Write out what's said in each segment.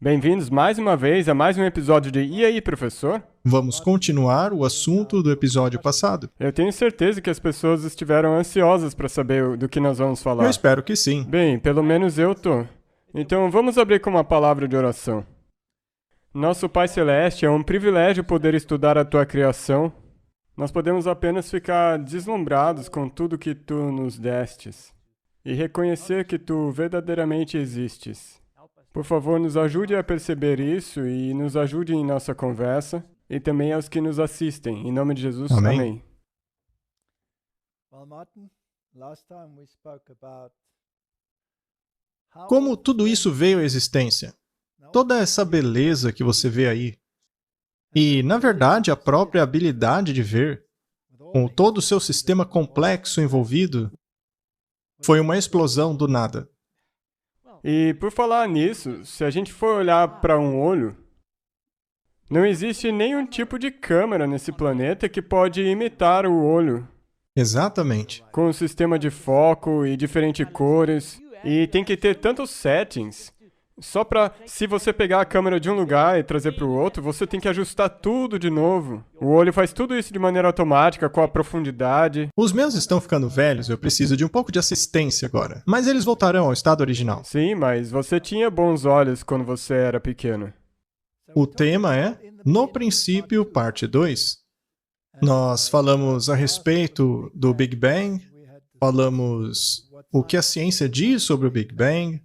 Bem-vindos mais uma vez a mais um episódio de E aí, professor? Vamos continuar o assunto do episódio passado. Eu tenho certeza que as pessoas estiveram ansiosas para saber do que nós vamos falar. Eu espero que sim. Bem, pelo menos eu tô. Então vamos abrir com uma palavra de oração. Nosso Pai Celeste, é um privilégio poder estudar a Tua criação. Nós podemos apenas ficar deslumbrados com tudo que Tu nos destes e reconhecer que Tu verdadeiramente existes. Por favor, nos ajude a perceber isso e nos ajude em nossa conversa e também aos que nos assistem. Em nome de Jesus, Amém. amém. Como tudo isso veio à existência? Toda essa beleza que você vê aí. E, na verdade, a própria habilidade de ver, com todo o seu sistema complexo envolvido, foi uma explosão do nada. E por falar nisso, se a gente for olhar para um olho, não existe nenhum tipo de câmera nesse planeta que pode imitar o olho, Exatamente. com um sistema de foco e diferentes cores, e tem que ter tantos settings. Só para, se você pegar a câmera de um lugar e trazer para o outro, você tem que ajustar tudo de novo. O olho faz tudo isso de maneira automática, com a profundidade. Os meus estão ficando velhos, eu preciso de um pouco de assistência agora. Mas eles voltarão ao estado original. Sim, mas você tinha bons olhos quando você era pequeno. O tema é No Princípio, parte 2. Nós falamos a respeito do Big Bang, falamos o que a ciência diz sobre o Big Bang.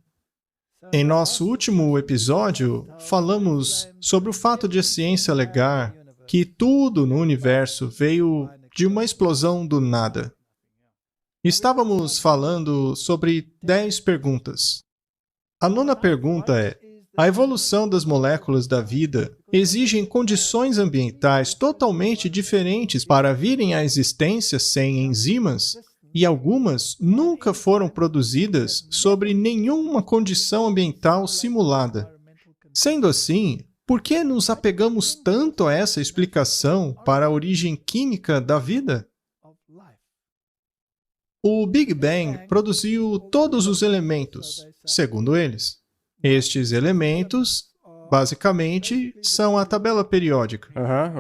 Em nosso último episódio, falamos sobre o fato de a ciência alegar que tudo no universo veio de uma explosão do nada. Estávamos falando sobre 10 perguntas. A nona pergunta é: a evolução das moléculas da vida exigem condições ambientais totalmente diferentes para virem à existência sem enzimas? E algumas nunca foram produzidas sobre nenhuma condição ambiental simulada. Sendo assim, por que nos apegamos tanto a essa explicação para a origem química da vida? O Big Bang produziu todos os elementos, segundo eles. Estes elementos, basicamente, são a tabela periódica.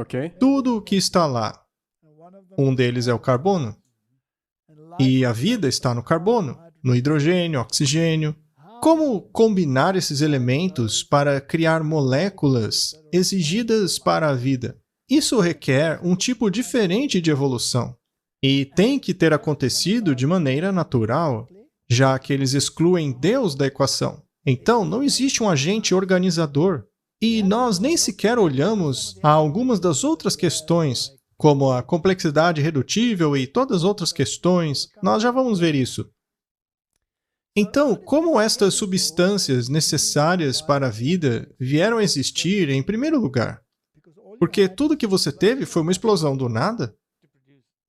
Ok. Tudo o que está lá. Um deles é o carbono. E a vida está no carbono, no hidrogênio, oxigênio. Como combinar esses elementos para criar moléculas exigidas para a vida? Isso requer um tipo diferente de evolução. E tem que ter acontecido de maneira natural, já que eles excluem Deus da equação. Então, não existe um agente organizador. E nós nem sequer olhamos a algumas das outras questões, como a complexidade redutível e todas as outras questões. Nós já vamos ver isso. Então, como estas substâncias necessárias para a vida vieram a existir em primeiro lugar? Porque tudo que você teve foi uma explosão do nada,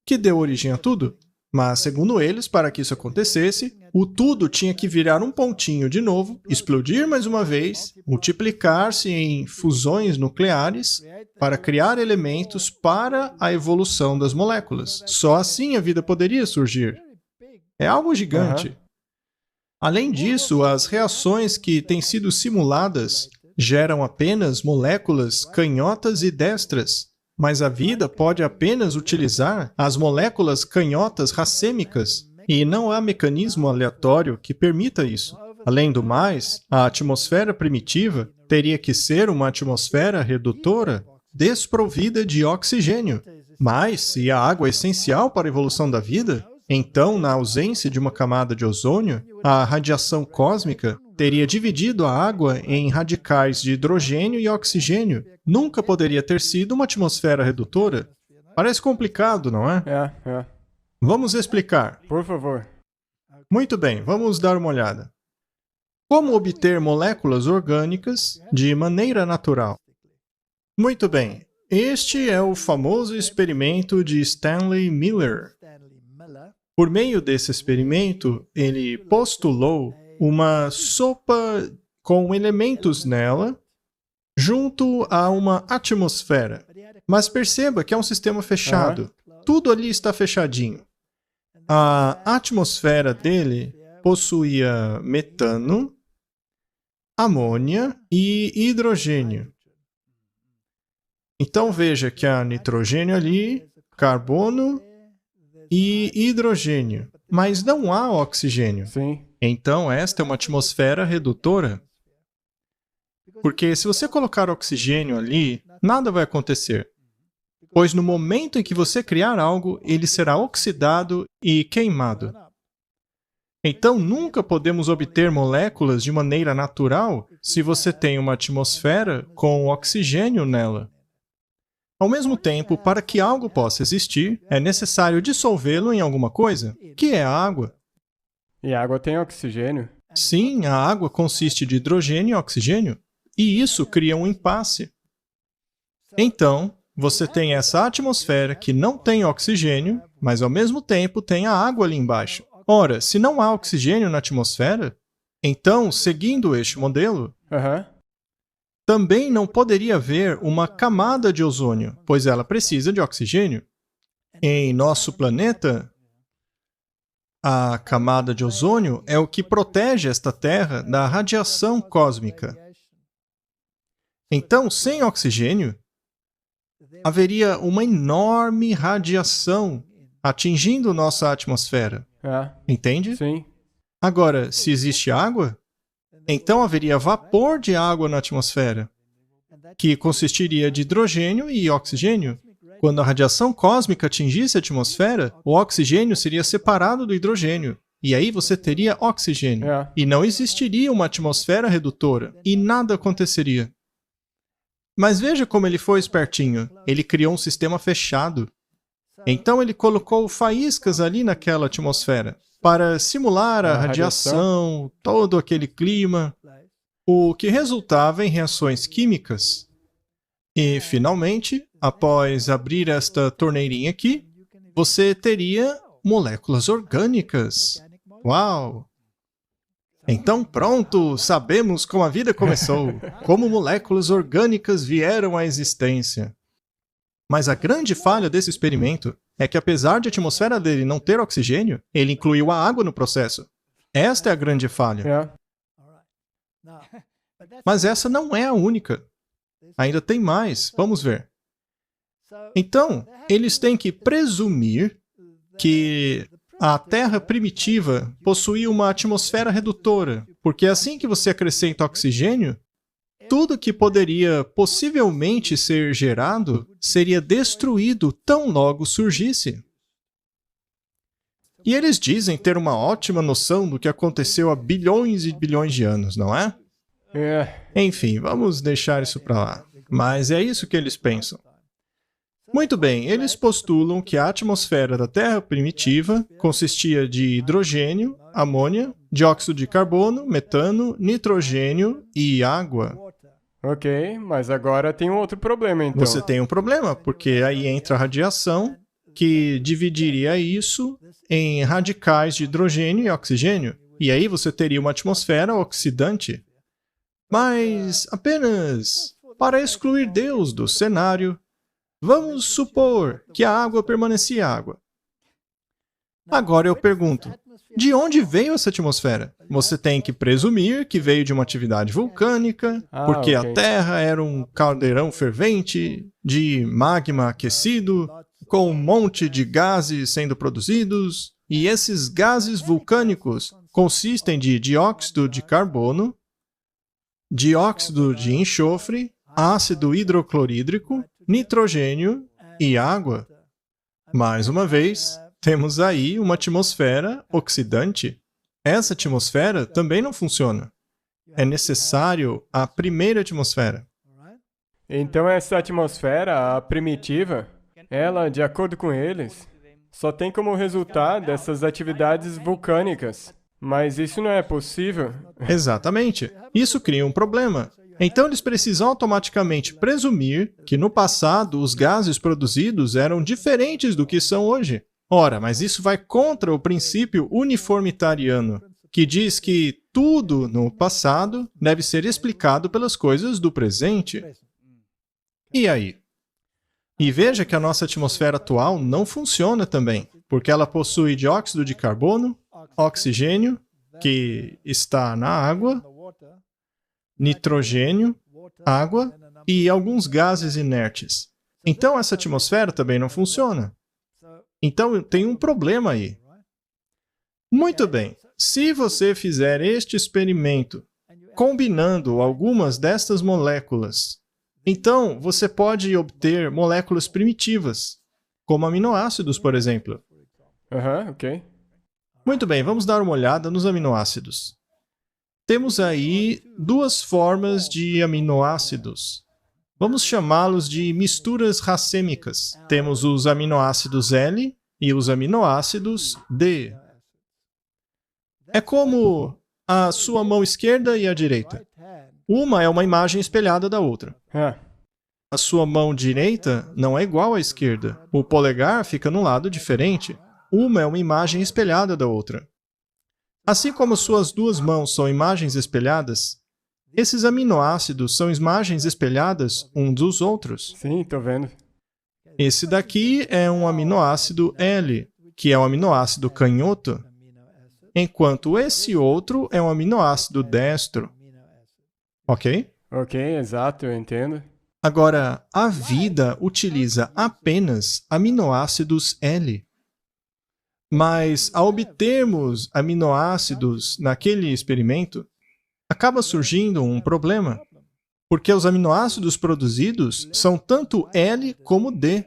que deu origem a tudo. Mas, segundo eles, para que isso acontecesse, o tudo tinha que virar um pontinho de novo, explodir mais uma vez, multiplicar-se em fusões nucleares para criar elementos para a evolução das moléculas. Só assim a vida poderia surgir. É algo gigante. Além disso, as reações que têm sido simuladas geram apenas moléculas canhotas e destras. Mas a vida pode apenas utilizar as moléculas canhotas racêmicas, e não há mecanismo aleatório que permita isso. Além do mais, a atmosfera primitiva teria que ser uma atmosfera redutora, desprovida de oxigênio. Mas, se a água é essencial para a evolução da vida, então, na ausência de uma camada de ozônio, a radiação cósmica teria dividido a água em radicais de hidrogênio e oxigênio. Nunca poderia ter sido uma atmosfera redutora. Parece complicado, não é? É. Vamos explicar. Por favor. Muito bem, vamos dar uma olhada. Como obter moléculas orgânicas de maneira natural? Muito bem, este é o famoso experimento de Stanley Miller. Por meio desse experimento, ele postulou uma sopa com elementos nela junto a uma atmosfera. Mas perceba que é um sistema fechado. Tudo ali está fechadinho. A atmosfera dele possuía metano, amônia e hidrogênio. Então veja que há nitrogênio ali, carbono e hidrogênio, mas não há oxigênio. Sim. Então esta é uma atmosfera redutora. Porque se você colocar oxigênio ali, nada vai acontecer. Pois no momento em que você criar algo, ele será oxidado e queimado. Então nunca podemos obter moléculas de maneira natural se você tem uma atmosfera com oxigênio nela. Ao mesmo tempo, para que algo possa existir, é necessário dissolvê-lo em alguma coisa, que é a água. E a água tem oxigênio? Sim, a água consiste de hidrogênio e oxigênio, e isso cria um impasse. Então, você tem essa atmosfera que não tem oxigênio, mas ao mesmo tempo tem a água ali embaixo. Ora, se não há oxigênio na atmosfera, então, seguindo este modelo, também não poderia haver uma camada de ozônio, pois ela precisa de oxigênio. Em nosso planeta, a camada de ozônio é o que protege esta Terra da radiação cósmica. Então, sem oxigênio, haveria uma enorme radiação atingindo nossa atmosfera. Entende? Sim. Agora, se existe água, então haveria vapor de água na atmosfera, que consistiria de hidrogênio e oxigênio. Quando a radiação cósmica atingisse a atmosfera, o oxigênio seria separado do hidrogênio. E aí você teria oxigênio. E não existiria uma atmosfera redutora. E nada aconteceria. Mas veja como ele foi espertinho. Ele criou um sistema fechado. Então ele colocou faíscas ali naquela atmosfera para simular a radiação, todo aquele clima, o que resultava em reações químicas. E, finalmente, após abrir esta torneirinha aqui, você teria moléculas orgânicas. Uau! Então, pronto, sabemos como a vida começou, como moléculas orgânicas vieram à existência. Mas a grande falha desse experimento é que, apesar de a atmosfera dele não ter oxigênio, ele incluiu a água no processo. Esta é a grande falha. Mas essa não é a única. Ainda tem mais. Vamos ver. Então, eles têm que presumir que a Terra primitiva possuía uma atmosfera redutora, porque assim que você acrescenta oxigênio, tudo que poderia possivelmente ser gerado seria destruído tão logo surgisse. E eles dizem ter uma ótima noção do que aconteceu há bilhões e bilhões de anos, não é? Enfim, vamos deixar isso para lá. Mas é isso que eles pensam. Muito bem, eles postulam que a atmosfera da Terra primitiva consistia de hidrogênio, amônia, dióxido de carbono, metano, nitrogênio e água. Ok, mas agora tem um outro problema, então. Você tem um problema, porque aí entra a radiação, que dividiria isso em radicais de hidrogênio e oxigênio. E aí você teria uma atmosfera oxidante. Mas apenas para excluir Deus do cenário, vamos supor que a água permanecia água. Agora eu pergunto, de onde veio essa atmosfera? Você tem que presumir que veio de uma atividade vulcânica, porque a Terra era um caldeirão fervente de magma aquecido, com um monte de gases sendo produzidos, e esses gases vulcânicos consistem de dióxido de carbono, dióxido de enxofre, ácido hidroclorídrico, nitrogênio e água. Mais uma vez, temos aí uma atmosfera oxidante. Essa atmosfera também não funciona. É necessário a primeira atmosfera. Então essa atmosfera, a primitiva, ela, de acordo com eles, só tem como resultado dessas atividades vulcânicas. Mas isso não é possível. Exatamente. Isso cria um problema. Então eles precisam automaticamente presumir que no passado os gases produzidos eram diferentes do que são hoje. Ora, mas isso vai contra o princípio uniformitariano, que diz que tudo no passado deve ser explicado pelas coisas do presente. E aí? E veja que a nossa atmosfera atual não funciona também, porque ela possui dióxido de carbono, oxigênio, que está na água, nitrogênio, água e alguns gases inertes. Então, essa atmosfera também não funciona. Então, tem um problema aí. Muito bem. Se você fizer este experimento combinando algumas destas moléculas, então você pode obter moléculas primitivas, como aminoácidos, por exemplo. Ok. Muito bem, vamos dar uma olhada nos aminoácidos. Temos aí duas formas de aminoácidos. Vamos chamá-los de misturas racêmicas. Temos os aminoácidos L e os aminoácidos D. É como a sua mão esquerda e a direita. Uma é uma imagem espelhada da outra. A sua mão direita não é igual à esquerda. O polegar fica num lado diferente. Uma é uma imagem espelhada da outra. Assim como suas duas mãos são imagens espelhadas, esses aminoácidos são imagens espelhadas uns dos outros. Sim, tô vendo. Esse daqui é um aminoácido L, que é um aminoácido canhoto, enquanto esse outro é um aminoácido destro. Ok? Ok, exato, eu entendo. Agora, a vida utiliza apenas aminoácidos L. Mas, ao obtermos aminoácidos naquele experimento, acaba surgindo um problema, porque os aminoácidos produzidos são tanto L como D.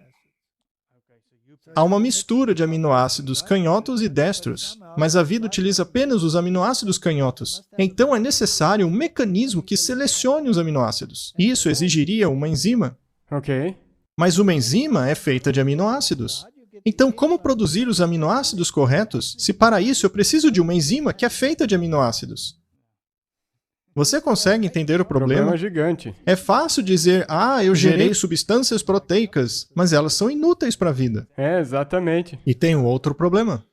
Há uma mistura de aminoácidos canhotos e destros, mas a vida utiliza apenas os aminoácidos canhotos. Então é necessário um mecanismo que selecione os aminoácidos. Isso exigiria uma enzima. Ok. Mas uma enzima é feita de aminoácidos. Então, como produzir os aminoácidos corretos, se para isso eu preciso de uma enzima que é feita de aminoácidos? Você consegue entender o problema? Problema gigante. É fácil dizer, eu gerei substâncias proteicas, mas elas são inúteis para a vida. É, exatamente. E tem um outro problema.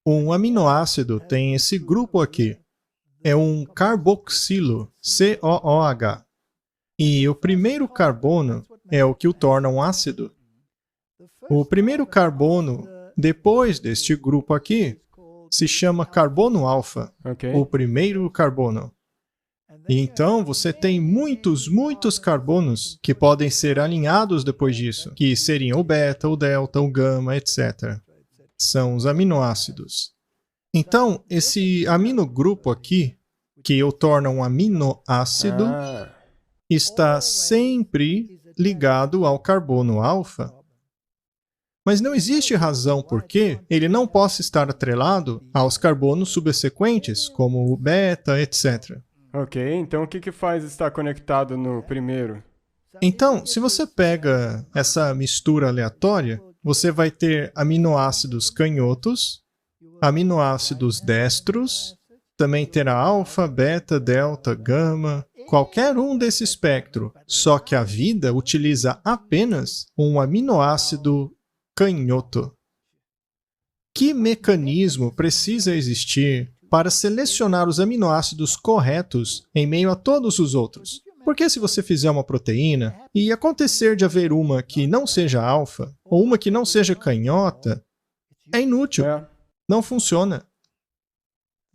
Um aminoácido tem esse grupo aqui. É um carboxilo, COOH. E o primeiro carbono é o que o torna um ácido. O primeiro carbono, depois deste grupo aqui, se chama carbono alfa, o primeiro carbono. E então você tem muitos carbonos que podem ser alinhados depois disso, que seriam o beta, o delta, o gama, etc. São os aminoácidos. Então, esse aminogrupo aqui, que o torna um aminoácido, está sempre ligado ao carbono alfa. Mas não existe razão por que ele não possa estar atrelado aos carbonos subsequentes, como o beta, etc. Ok, então o que faz estar conectado no primeiro? Então, se você pega essa mistura aleatória, você vai ter aminoácidos canhotos, aminoácidos destros, também terá alfa, beta, delta, gama, qualquer um desse espectro, só que a vida utiliza apenas um aminoácido canhoto. Que mecanismo precisa existir para selecionar os aminoácidos corretos em meio a todos os outros? Porque se você fizer uma proteína e acontecer de haver uma que não seja alfa ou uma que não seja canhota, é inútil. Não funciona.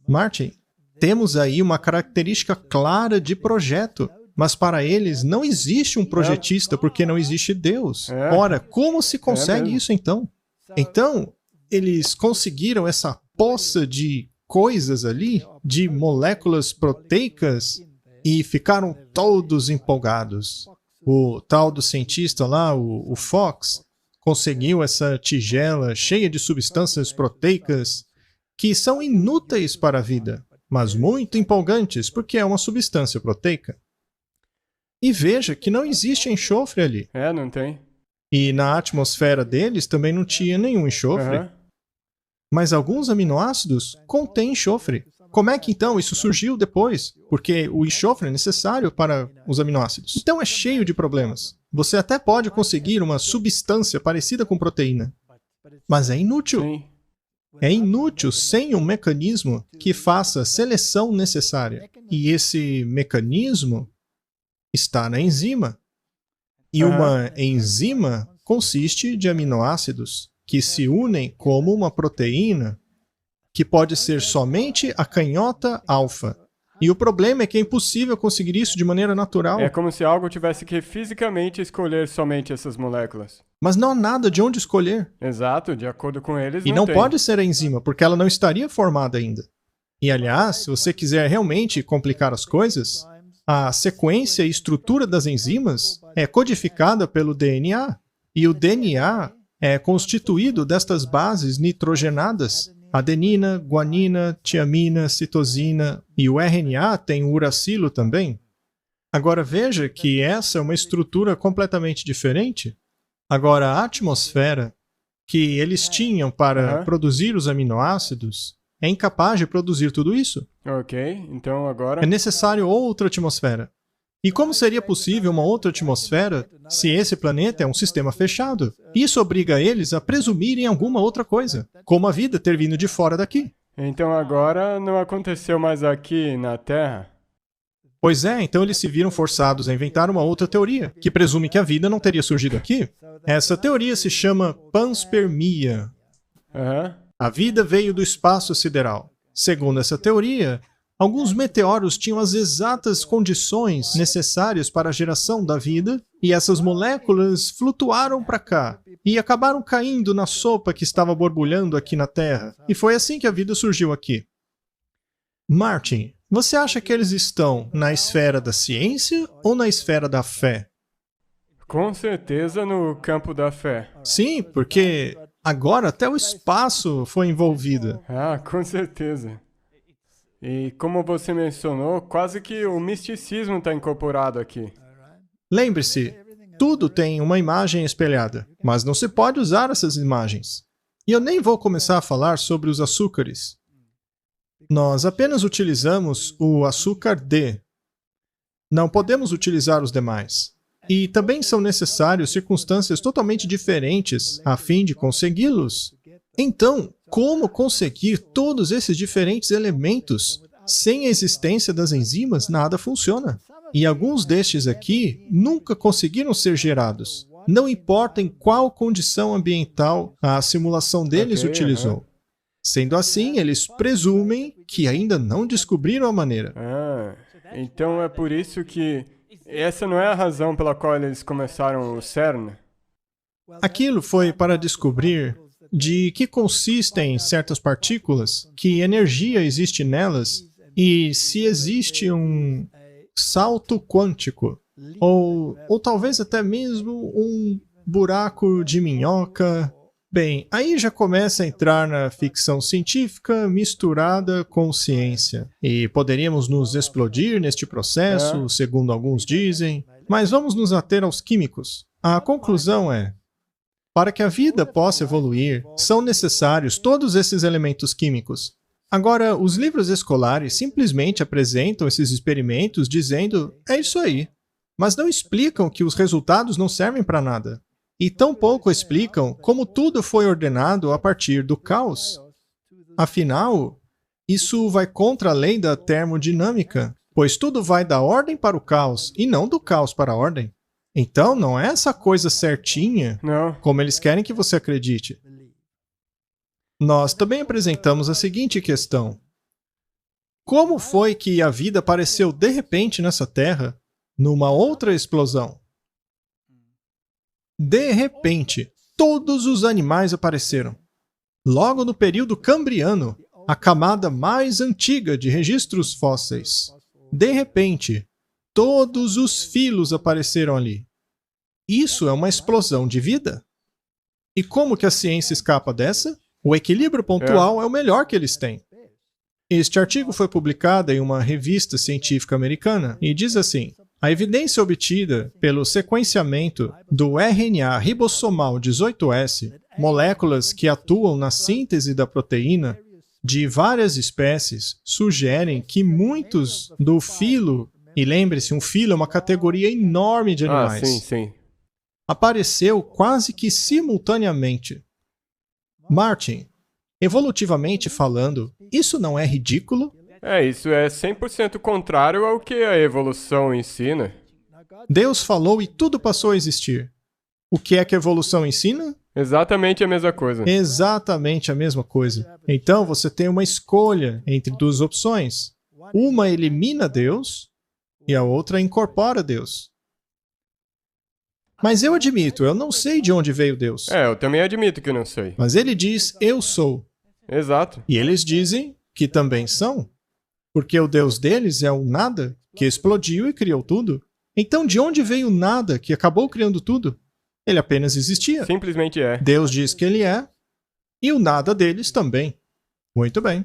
Martin, temos aí uma característica clara de projeto. Mas para eles não existe um projetista porque não existe Deus. Ora, como se consegue isso então? Então, eles conseguiram essa poça de coisas ali, de moléculas proteicas, e ficaram todos empolgados. O tal do cientista lá, o Fox, conseguiu essa tigela cheia de substâncias proteicas que são inúteis para a vida, mas muito empolgantes porque é uma substância proteica. E veja que não existe enxofre ali. Não tem. E na atmosfera deles também não tinha nenhum enxofre. Mas alguns aminoácidos contêm enxofre. Como é que então isso surgiu depois? Porque o enxofre é necessário para os aminoácidos. Então é cheio de problemas. Você até pode conseguir uma substância parecida com proteína, mas é inútil. Sim. É inútil sem um mecanismo que faça a seleção necessária. E esse mecanismo está na enzima. E uma enzima consiste de aminoácidos que se unem como uma proteína que pode ser somente a canhota alfa E o problema é que é impossível conseguir isso de maneira natural. É como se algo tivesse que fisicamente escolher somente essas moléculas. Mas não há nada de onde escolher. Exato, de acordo com eles, E não tem. pode ser a enzima, porque ela não estaria formada ainda. E aliás, se você quiser realmente complicar as coisas, a sequência e estrutura das enzimas é codificada pelo DNA. E o DNA é constituído destas bases nitrogenadas: adenina, guanina, tiamina, citosina, e o RNA tem o uracilo também. Agora veja que essa é uma estrutura completamente diferente. Agora a atmosfera que eles tinham para produzir os aminoácidos é incapaz de produzir tudo isso. Ok, então agora... É necessário outra atmosfera. E como seria possível uma outra atmosfera se esse planeta é um sistema fechado? Isso obriga eles a presumirem alguma outra coisa, como a vida ter vindo de fora daqui. Então agora não aconteceu mais aqui na Terra? Pois é, então eles se viram forçados a inventar uma outra teoria, que presume que a vida não teria surgido aqui. Essa teoria se chama panspermia. A vida veio do espaço sideral. Segundo essa teoria, alguns meteoros tinham as exatas condições necessárias para a geração da vida, e essas moléculas flutuaram para cá e acabaram caindo na sopa que estava borbulhando aqui na Terra. E foi assim que a vida surgiu aqui. Martin, você acha que eles estão na esfera da ciência ou na esfera da fé? Com certeza no campo da fé. Sim, porque agora até o espaço foi envolvido. Ah, com certeza. E como você mencionou, quase que o misticismo está incorporado aqui. Lembre-se, tudo tem uma imagem espelhada, mas não se pode usar essas imagens. E eu nem vou começar a falar sobre os açúcares. Nós apenas utilizamos o açúcar D. Não podemos utilizar os demais. E também são necessárias circunstâncias totalmente diferentes a fim de consegui-los. Então, como conseguir todos esses diferentes elementos? Sem a existência das enzimas, nada funciona. E alguns destes aqui nunca conseguiram ser gerados. Não importa em qual condição ambiental a simulação deles utilizou. Sendo assim, eles presumem que ainda não descobriram a maneira. Ah, então é por isso que essa não é a razão pela qual eles começaram o CERN? Aquilo foi para descobrir de que consistem certas partículas, que energia existe nelas e se existe um salto quântico, ou talvez até mesmo um buraco de minhoca. Bem, aí já começa a entrar na ficção científica misturada com ciência. E poderíamos nos explodir neste processo, segundo alguns dizem, mas vamos nos ater aos químicos. A conclusão é: para que a vida possa evoluir, são necessários todos esses elementos químicos. Agora, os livros escolares simplesmente apresentam esses experimentos dizendo, é isso aí, mas não explicam que os resultados não servem para nada. E tampouco explicam como tudo foi ordenado a partir do caos. Afinal, isso vai contra a lei da termodinâmica, pois tudo vai da ordem para o caos, e não do caos para a ordem. Então, não é essa coisa certinha, como eles querem que você acredite. Nós também apresentamos a seguinte questão: como foi que a vida apareceu de repente nessa Terra, numa outra explosão? De repente, todos os animais apareceram. Logo no período Cambriano, a camada mais antiga de registros fósseis. De repente, todos os filos apareceram ali. Isso é uma explosão de vida. E como que a ciência escapa dessa? O equilíbrio pontual é o melhor que eles têm. Este artigo foi publicado em uma revista científica americana e diz assim: a evidência obtida pelo sequenciamento do RNA ribossomal 18S, moléculas que atuam na síntese da proteína de várias espécies, sugerem que muitos do filo, e lembre-se, um filo é uma categoria enorme de animais, apareceu quase que simultaneamente. Martin, evolutivamente falando, isso não é ridículo? Isso é 100% contrário ao que a evolução ensina. Deus falou e tudo passou a existir. O que é que a evolução ensina? Exatamente a mesma coisa. Exatamente a mesma coisa. Então você tem uma escolha entre duas opções. Uma elimina Deus e a outra incorpora Deus. Mas eu admito, eu não sei de onde veio Deus. Eu também admito que não sei. Mas ele diz, eu sou. Exato. E eles dizem que também são. Porque o Deus deles é o nada, que explodiu e criou tudo. Então, de onde veio o nada, que acabou criando tudo? Ele apenas existia. Simplesmente é. Deus diz que ele é, e o nada deles também. Muito bem.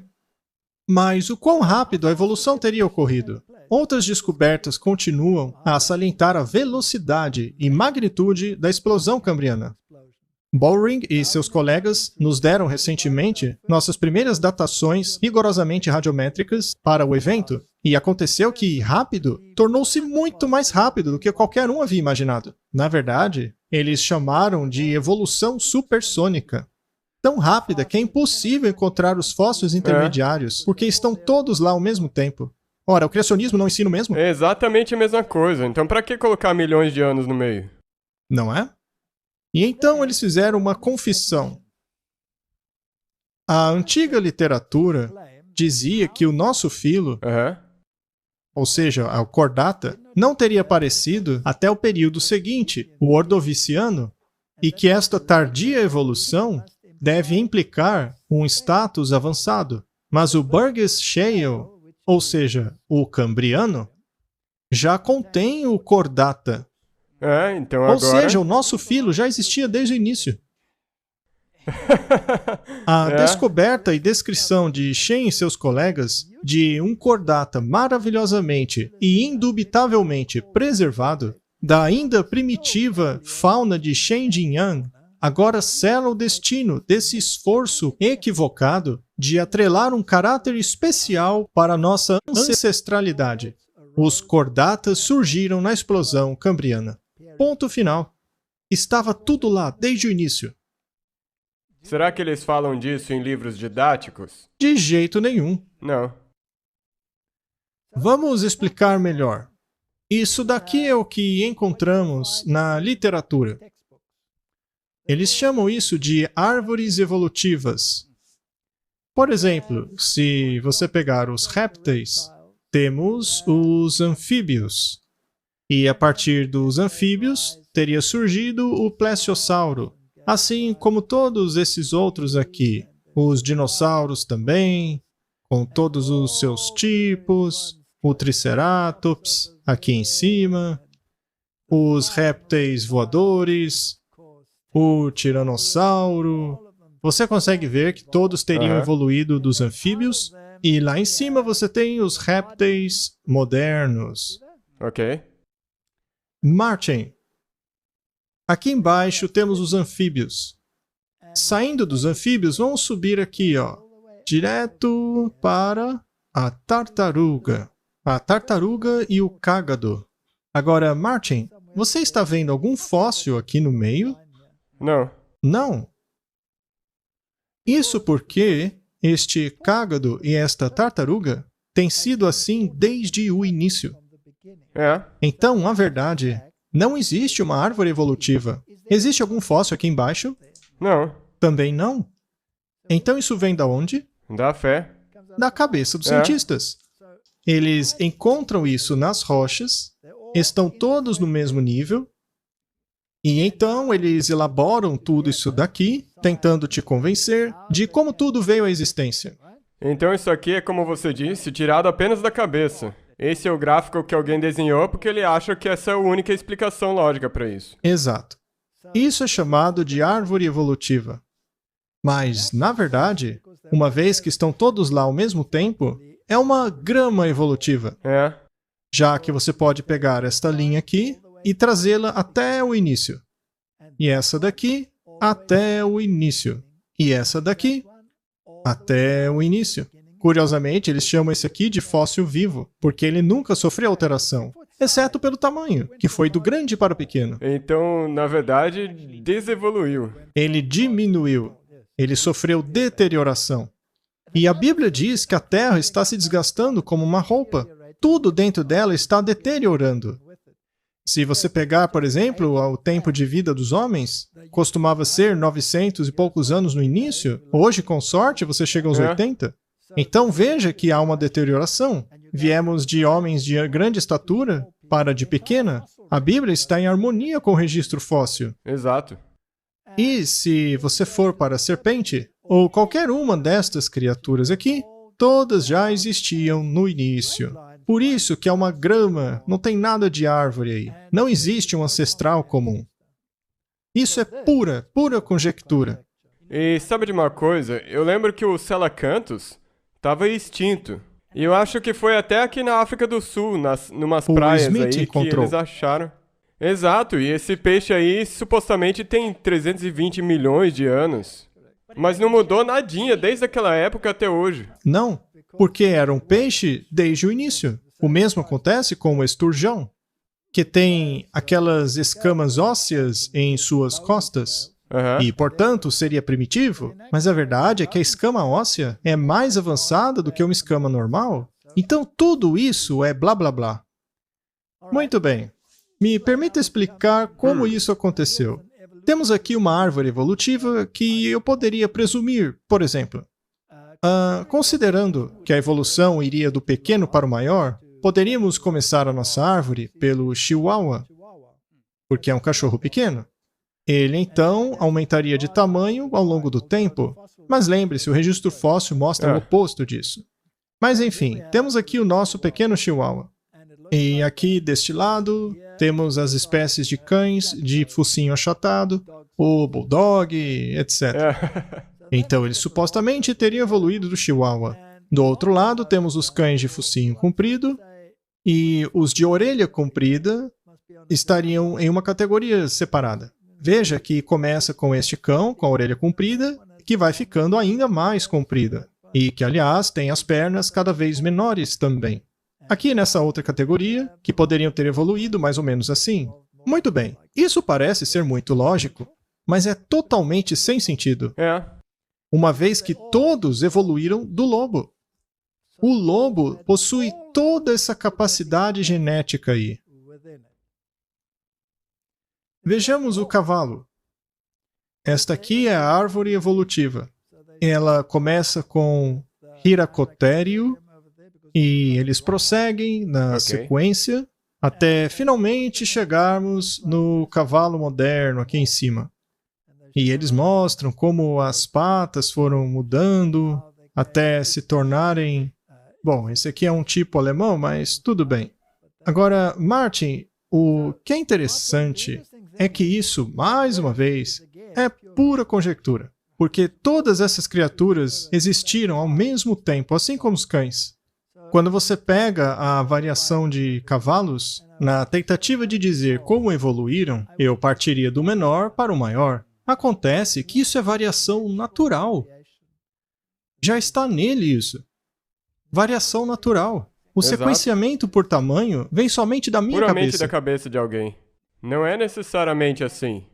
Mas o quão rápido a evolução teria ocorrido? Outras descobertas continuam a salientar a velocidade e magnitude da explosão cambriana. Bowring e seus colegas nos deram recentemente nossas primeiras datações rigorosamente radiométricas para o evento, e aconteceu que rápido tornou-se muito mais rápido do que qualquer um havia imaginado. Na verdade, eles chamaram de evolução supersônica. Tão rápida que é impossível encontrar os fósseis intermediários, porque estão todos lá ao mesmo tempo. Ora, o criacionismo não ensina o mesmo? É exatamente a mesma coisa. Então, para que colocar milhões de anos no meio? Não é? E então eles fizeram uma confissão. A antiga literatura dizia que o nosso filo, ou seja, o Chordata, não teria aparecido até o período seguinte, o Ordoviciano, e que esta tardia evolução deve implicar um status avançado. Mas o Burgess Shale, ou seja, o Cambriano, já contém o Chordata. Então agora... Ou seja, o nosso filo já existia desde o início. A descoberta e descrição de Shen e seus colegas de um Chordata maravilhosamente e indubitavelmente preservado da ainda primitiva fauna de Shenjinyang agora sela o destino desse esforço equivocado de atrelar um caráter especial para nossa ancestralidade. Os Chordatas surgiram na explosão cambriana. Ponto final. Estava tudo lá desde o início. Será que eles falam disso em livros didáticos? De jeito nenhum. Não. Vamos explicar melhor. Isso daqui é o que encontramos na literatura. Eles chamam isso de árvores evolutivas. Por exemplo, se você pegar os répteis, temos os anfíbios. E a partir dos anfíbios, teria surgido o plesiosauro, assim como todos esses outros aqui. Os dinossauros também, com todos os seus tipos, o Triceratops aqui em cima, os répteis voadores, o tiranossauro. Você consegue ver que todos teriam evoluído dos anfíbios, e lá em cima você tem os répteis modernos. Ok. Martin. Aqui embaixo temos os anfíbios. Saindo dos anfíbios, vamos subir aqui, direto para a tartaruga. A tartaruga e o cágado. Agora, Martin, você está vendo algum fóssil aqui no meio? Não. Não. Isso porque este cágado e esta tartaruga têm sido assim desde o início. Então, na verdade, não existe uma árvore evolutiva. Existe algum fóssil aqui embaixo? Não. Também não. Então isso vem da onde? Da fé. Da cabeça dos cientistas. Eles encontram isso nas rochas, estão todos no mesmo nível, e então eles elaboram tudo isso daqui, tentando te convencer de como tudo veio à existência. Então isso aqui é, como você disse, tirado apenas da cabeça. Esse é o gráfico que alguém desenhou porque ele acha que essa é a única explicação lógica para isso. Exato. Isso é chamado de árvore evolutiva. Mas, na verdade, uma vez que estão todos lá ao mesmo tempo, é uma grama evolutiva. Já que você pode pegar esta linha aqui e trazê-la até o início. E essa daqui até o início. E essa daqui até o início. Curiosamente, eles chamam esse aqui de fóssil vivo, porque ele nunca sofreu alteração, exceto pelo tamanho, que foi do grande para o pequeno. Então, na verdade, desevoluiu. Ele diminuiu. Ele sofreu deterioração. E a Bíblia diz que a Terra está se desgastando como uma roupa. Tudo dentro dela está deteriorando. Se você pegar, por exemplo, o tempo de vida dos homens, costumava ser 900 e poucos anos no início. Hoje, com sorte, você chega aos 80. Então veja que há uma deterioração. Viemos de homens de grande estatura para de pequena. A Bíblia está em harmonia com o registro fóssil. Exato. E se você for para a serpente, ou qualquer uma destas criaturas aqui, todas já existiam no início. Por isso que é uma grama, não tem nada de árvore aí. Não existe um ancestral comum. Isso é pura conjectura. E sabe de uma coisa? Eu lembro que o Selacanthus estava extinto. E eu acho que foi até aqui na África do Sul, numas O praias Smith aí encontrou. que eles acharam. Exato, e esse peixe aí supostamente tem 320 milhões de anos. Mas não mudou nadinha desde aquela época até hoje. Não, porque era um peixe desde o início. O mesmo acontece com o esturjão, que tem aquelas escamas ósseas em suas costas. Aham. E, portanto, seria primitivo, mas a verdade é que a escama óssea é mais avançada do que uma escama normal. Então, tudo isso é blá blá blá. Muito bem. Me permita explicar como isso aconteceu. Temos aqui uma árvore evolutiva que eu poderia presumir, por exemplo. Considerando que a evolução iria do pequeno para o maior, poderíamos começar a nossa árvore pelo Chihuahua, porque é um cachorro pequeno. Ele, então, aumentaria de tamanho ao longo do tempo. Mas lembre-se, o registro fóssil mostra o oposto disso. Mas, enfim, temos aqui o nosso pequeno Chihuahua. E aqui, deste lado, temos as espécies de cães de focinho achatado, o Bulldog, etc. Então, ele supostamente teria evoluído do Chihuahua. Do outro lado, temos os cães de focinho comprido, e os de orelha comprida estariam em uma categoria separada. Veja que começa com este cão, com a orelha comprida, que vai ficando ainda mais comprida. E que, aliás, tem as pernas cada vez menores também. Aqui nessa outra categoria, que poderiam ter evoluído mais ou menos assim. Muito bem, isso parece ser muito lógico, mas é totalmente sem sentido. Uma vez que todos evoluíram do lobo. O lobo possui toda essa capacidade genética aí. Vejamos o cavalo. Esta aqui é a árvore evolutiva. Ela começa com Hiracotério e eles prosseguem na sequência até finalmente chegarmos no cavalo moderno aqui em cima. E eles mostram como as patas foram mudando até se tornarem... Bom, esse aqui é um tipo alemão, mas tudo bem. Agora, Martin, o que é interessante é que isso, mais uma vez, é pura conjectura. Porque todas essas criaturas existiram ao mesmo tempo, assim como os cães. Quando você pega a variação de cavalos, na tentativa de dizer como evoluíram, eu partiria do menor para o maior. Acontece que isso é variação natural. Já está nele isso. Variação natural. O sequenciamento por tamanho vem somente da minha Puramente cabeça. da cabeça de alguém. Não é necessariamente assim.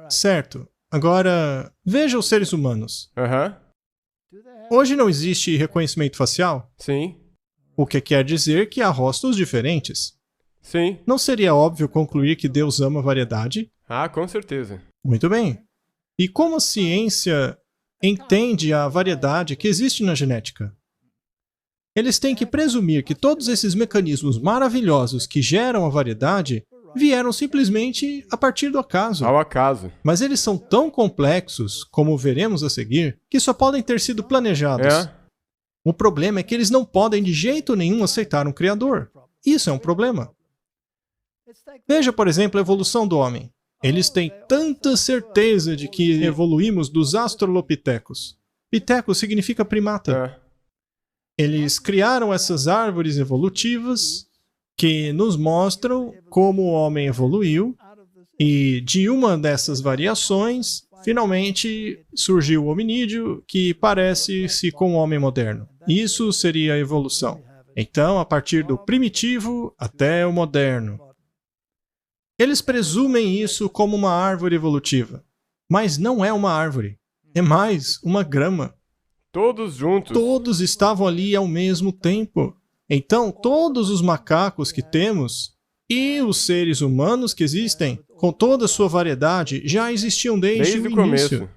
Certo. Agora, veja os seres humanos. Hoje não existe reconhecimento facial? Sim. O que quer dizer que há rostos diferentes. Sim. Não seria óbvio concluir que Deus ama a variedade? Ah, com certeza. Muito bem. E como a ciência entende a variedade que existe na genética? Eles têm que presumir que todos esses mecanismos maravilhosos que geram a variedade vieram simplesmente a partir do acaso. Ao acaso. Mas eles são tão complexos, como veremos a seguir, que só podem ter sido planejados. O problema é que eles não podem de jeito nenhum aceitar um criador. Isso é um problema. Veja, por exemplo, a evolução do homem. Eles têm tanta certeza de que evoluímos dos Australopithecus. Pithecus significa primata. Eles criaram essas árvores evolutivas que nos mostram como o homem evoluiu, e de uma dessas variações, finalmente surgiu o hominídeo, que parece-se com o homem moderno. Isso seria a evolução. Então, a partir do primitivo até o moderno. Eles presumem isso como uma árvore evolutiva, mas não é uma árvore, é mais uma grama. Todos juntos. Todos estavam ali ao mesmo tempo. Então, todos os macacos que temos e os seres humanos que existem, com toda a sua variedade, já existiam desde o início. Começo.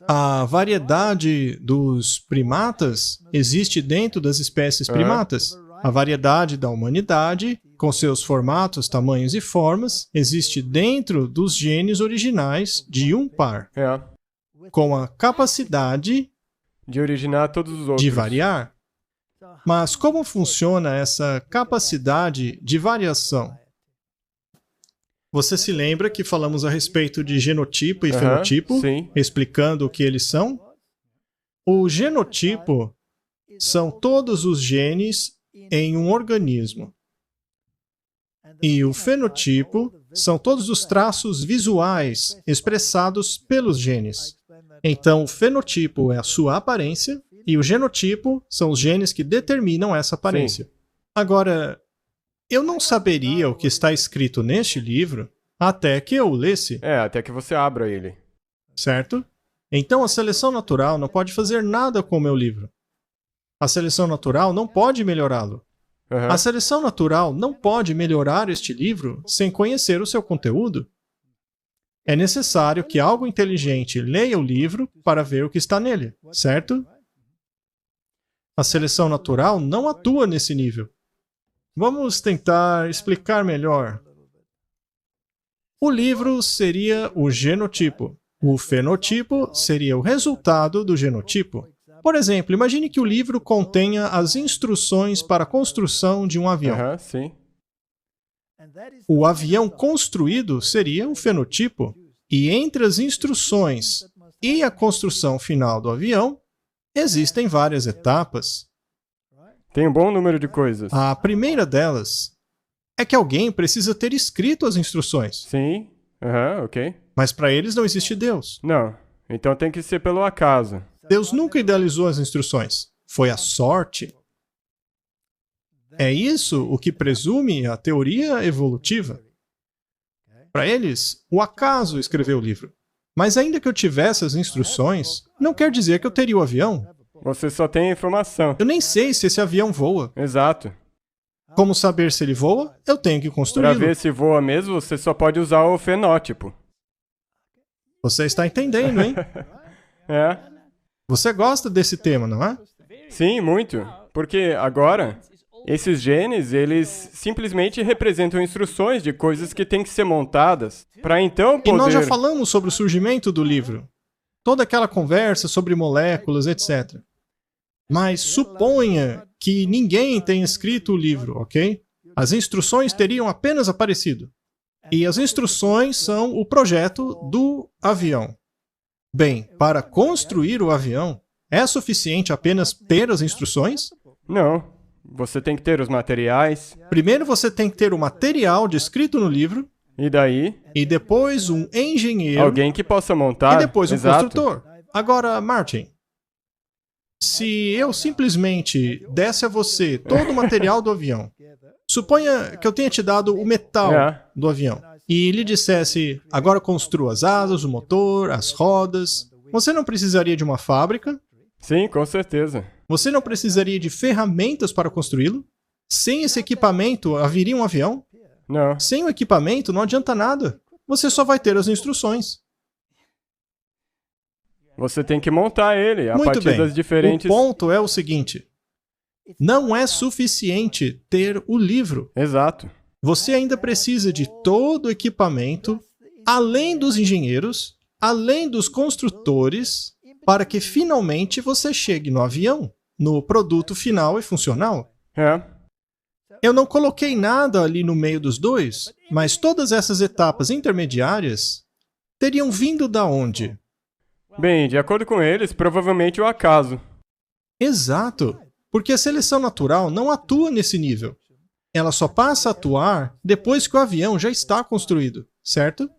A variedade dos primatas existe dentro das espécies primatas. A variedade da humanidade, com seus formatos, tamanhos e formas, existe dentro dos genes originais de um par, com a capacidade de originar todos os outros. de variar. Mas como funciona essa capacidade de variação? Você se lembra que falamos a respeito de genotipo e fenotipo, sim. explicando o que eles são? O genotipo são todos os genes em um organismo. E o fenotipo são todos os traços visuais expressados pelos genes. Então, o fenotipo é a sua aparência e o genotipo são os genes que determinam essa aparência. Sim. Agora, eu não saberia o que está escrito neste livro até que eu o lesse. Até que você abra ele. Certo? Então, a seleção natural não pode fazer nada com o meu livro. A seleção natural não pode melhorá-lo. A seleção natural não pode melhorar este livro sem conhecer o seu conteúdo. É necessário que algo inteligente leia o livro para ver o que está nele, certo? A seleção natural não atua nesse nível. Vamos tentar explicar melhor. O livro seria o genotipo. O fenotipo seria o resultado do genotipo. Por exemplo, imagine que o livro contenha as instruções para a construção de um avião. Sim. O avião construído seria o fenotipo. E entre as instruções e a construção final do avião, existem várias etapas. Tem um bom número de coisas. A primeira delas é que alguém precisa ter escrito as instruções. Sim. Ok. Mas para eles não existe Deus. Não. Então tem que ser pelo acaso. Deus nunca idealizou as instruções. Foi a sorte. É isso o que presume a teoria evolutiva. Para eles, o acaso escreveu o livro. Mas ainda que eu tivesse as instruções, não quer dizer que eu teria o avião. Você só tem a informação. Eu nem sei se esse avião voa. Exato. Como saber se ele voa? Eu tenho que Para construí-lo. ver se voa mesmo, você só pode usar o fenótipo. Você está entendendo, hein? Você gosta desse tema, não é? Sim, muito. Porque agora, esses genes, eles simplesmente representam instruções de coisas que têm que ser montadas para então poder... E nós já falamos sobre o surgimento do livro. Toda aquela conversa sobre moléculas, etc. Mas suponha que ninguém tenha escrito o livro, ok? As instruções teriam apenas aparecido. E as instruções são o projeto do avião. Bem, para construir o avião, é suficiente apenas ter as instruções? Não. Você tem que ter os materiais. Primeiro você tem que ter o material descrito no livro. E daí? E depois um engenheiro. Alguém que possa montar. E depois um Exato. construtor. Agora, Martin, se eu simplesmente desse a você todo o material do avião, suponha que eu tenha te dado o metal do avião, e lhe dissesse, agora construa as asas, o motor, as rodas, você não precisaria de uma fábrica? Sim, com certeza. Você não precisaria de ferramentas para construí-lo? Sem esse equipamento, haveria um avião? Não. Sem o equipamento, não adianta nada. Você só vai ter as instruções. Você tem que montar ele a Muito partir bem. das diferentes... O ponto é o seguinte. Não é suficiente ter o livro. Exato. Você ainda precisa de todo o equipamento, além dos engenheiros, além dos construtores, para que finalmente você chegue no avião, no produto final e funcional. Eu não coloquei nada ali no meio dos dois, mas todas essas etapas intermediárias teriam vindo da onde? Bem, de acordo com eles, provavelmente o acaso. Exato, porque a seleção natural não atua nesse nível. Ela só passa a atuar depois que o avião já está construído, certo?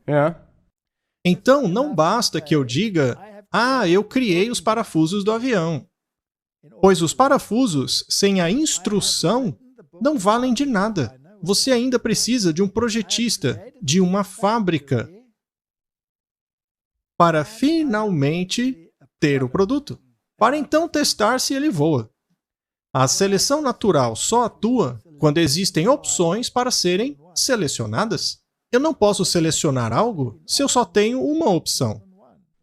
Então, não basta que eu diga, eu criei os parafusos do avião. Pois os parafusos, sem a instrução, não valem de nada. Você ainda precisa de um projetista, de uma fábrica, para finalmente ter o produto, para então testar se ele voa. A seleção natural só atua quando existem opções para serem selecionadas. Eu não posso selecionar algo se eu só tenho uma opção.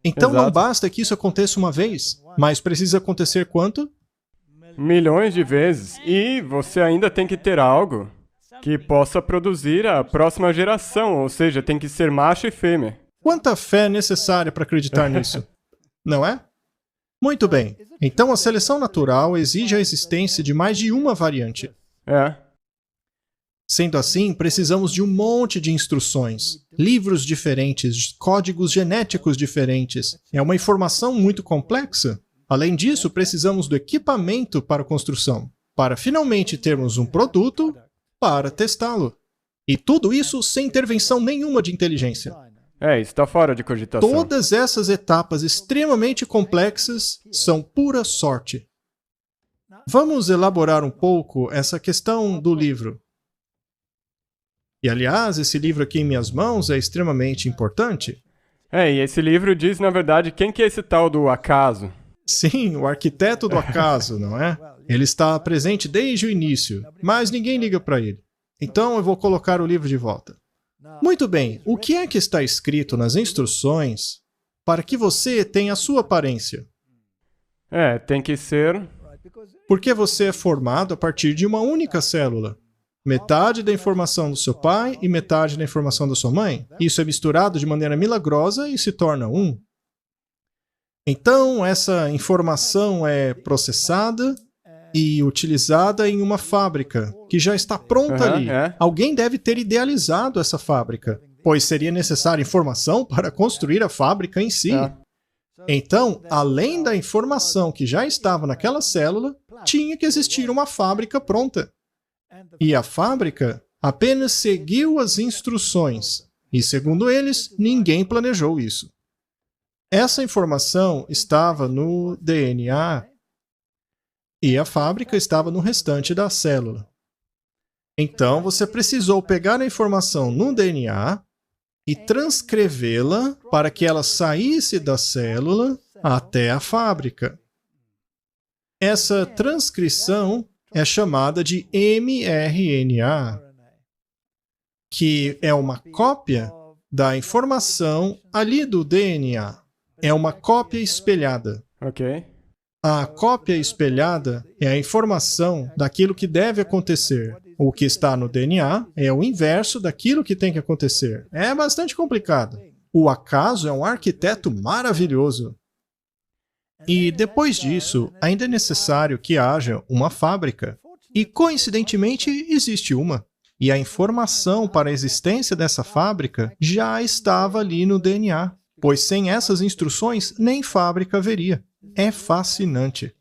Então não Exato. basta que isso aconteça uma vez, mas precisa acontecer quanto? Milhões de vezes. E você ainda tem que ter algo que possa produzir a próxima geração, ou seja, tem que ser macho e fêmea. Quanta fé é necessária para acreditar nisso? Não é? Muito bem. Então a seleção natural exige a existência de mais de uma variante. É. Sendo assim, precisamos de um monte de instruções, livros diferentes, códigos genéticos diferentes. É uma informação muito complexa. Além disso, precisamos do equipamento para a construção, para finalmente termos um produto para testá-lo. E tudo isso sem intervenção nenhuma de inteligência. Isso está fora de cogitação. Todas essas etapas extremamente complexas são pura sorte. Vamos elaborar um pouco essa questão do livro. E, aliás, esse livro aqui em minhas mãos é extremamente importante. E esse livro diz, na verdade, quem que é esse tal do acaso? Sim, o arquiteto do acaso, não é? Ele está presente desde o início, mas ninguém liga para ele. Então eu vou colocar o livro de volta. Muito bem, o que é que está escrito nas instruções para que você tenha a sua aparência? Tem que ser... Porque você é formado a partir de uma única célula. Metade da informação do seu pai e metade da informação da sua mãe. Isso é misturado de maneira milagrosa e se torna um. Então, essa informação é processada e utilizada em uma fábrica, que já está pronta ali. Alguém deve ter idealizado essa fábrica, pois seria necessária informação para construir a fábrica em si. Então, além da informação que já estava naquela célula, tinha que existir uma fábrica pronta. E a fábrica apenas seguiu as instruções, e segundo eles, ninguém planejou isso. Essa informação estava no DNA e a fábrica estava no restante da célula. Então, você precisou pegar a informação no DNA e transcrevê-la para que ela saísse da célula até a fábrica. Essa transcrição é chamada de mRNA, que é uma cópia da informação ali do DNA. É uma cópia espelhada. Ok. A cópia espelhada é a informação daquilo que deve acontecer. O que está no DNA é o inverso daquilo que tem que acontecer. É bastante complicado. O acaso é um arquiteto maravilhoso. E depois disso, ainda é necessário que haja uma fábrica. E, coincidentemente, existe uma. E a informação para a existência dessa fábrica já estava ali no DNA, pois sem essas instruções, nem fábrica haveria. É fascinante.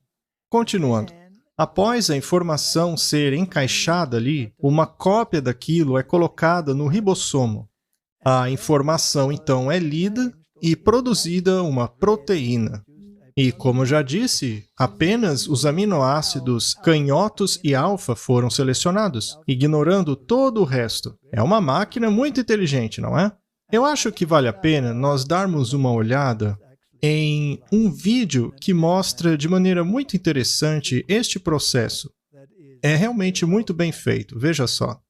Continuando. Após a informação ser encaixada ali, uma cópia daquilo é colocada no ribossomo. A informação, então, é lida e produzida uma proteína. E, como já disse, apenas os aminoácidos canhotos e alfa foram selecionados, ignorando todo o resto. É uma máquina muito inteligente, não é? Eu acho que vale a pena nós darmos uma olhada em um vídeo que mostra de maneira muito interessante este processo. É realmente muito bem feito, veja só.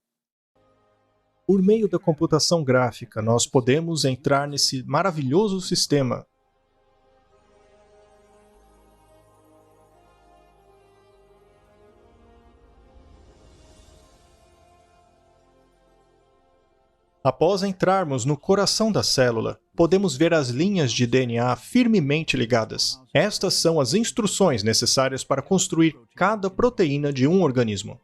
Por meio da computação gráfica, nós podemos entrar nesse maravilhoso sistema. Após entrarmos no coração da célula, podemos ver as linhas de DNA firmemente ligadas. Estas são as instruções necessárias para construir cada proteína de um organismo.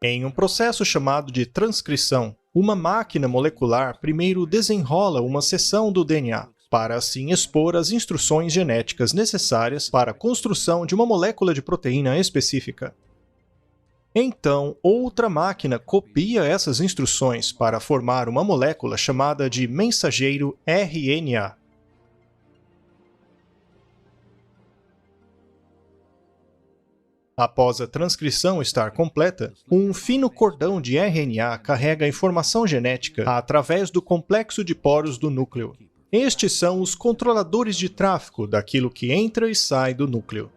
Em um processo chamado de transcrição, uma máquina molecular primeiro desenrola uma seção do DNA, para assim expor as instruções genéticas necessárias para a construção de uma molécula de proteína específica. Então, outra máquina copia essas instruções para formar uma molécula chamada de mensageiro RNA. Após a transcrição estar completa, um fino cordão de RNA carrega a informação genética através do complexo de poros do núcleo. Estes são os controladores de tráfego daquilo que entra e sai do núcleo.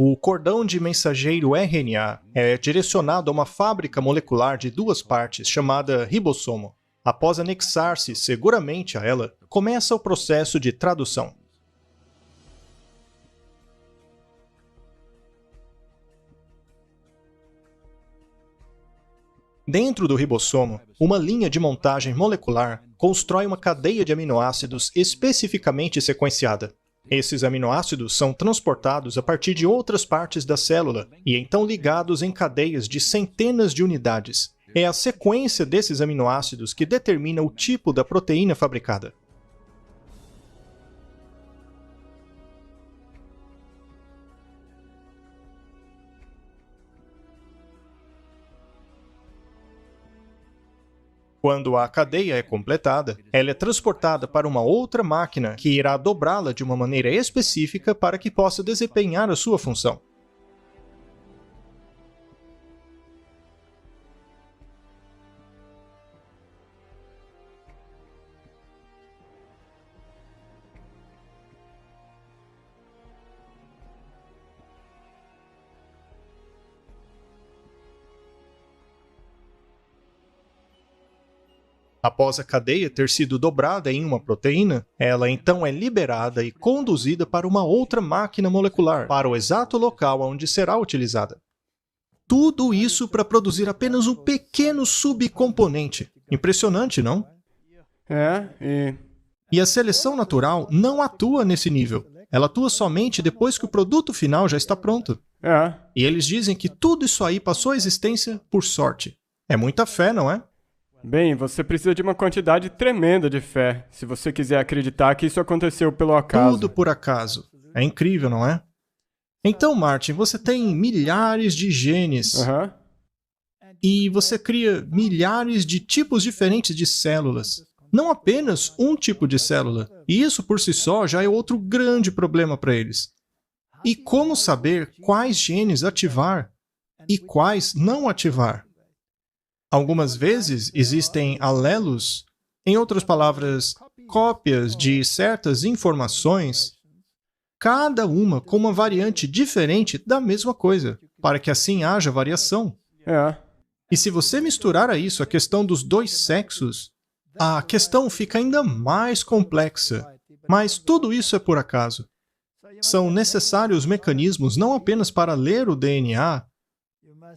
O cordão de mensageiro RNA é direcionado a uma fábrica molecular de duas partes chamada ribossomo. Após anexar-se seguramente a ela, começa o processo de tradução. Dentro do ribossomo, uma linha de montagem molecular constrói uma cadeia de aminoácidos especificamente sequenciada. Esses aminoácidos são transportados a partir de outras partes da célula e então ligados em cadeias de centenas de unidades. É a sequência desses aminoácidos que determina o tipo da proteína fabricada. Quando a cadeia é completada, ela é transportada para uma outra máquina que irá dobrá-la de uma maneira específica para que possa desempenhar a sua função. Após a cadeia ter sido dobrada em uma proteína, ela então é liberada e conduzida para uma outra máquina molecular, para o exato local onde será utilizada. Tudo isso para produzir apenas um pequeno subcomponente. Impressionante, não? E a seleção natural não atua nesse nível. Ela atua somente depois que o produto final já está pronto. E eles dizem que tudo isso aí passou à existência por sorte. É muita fé, não é? Bem, você precisa de uma quantidade tremenda de fé, se você quiser acreditar que isso aconteceu pelo acaso. Tudo por acaso. É incrível, não é? Então, Martin, você tem milhares de genes. E você cria milhares de tipos diferentes de células. Não apenas um tipo de célula. E isso por si só já é outro grande problema para eles. E como saber quais genes ativar e quais não ativar? Algumas vezes existem alelos, em outras palavras, cópias de certas informações, cada uma com uma variante diferente da mesma coisa, para que assim haja variação. E se você misturar a isso a questão dos dois sexos, a questão fica ainda mais complexa. Mas tudo isso é por acaso. São necessários mecanismos não apenas para ler o DNA,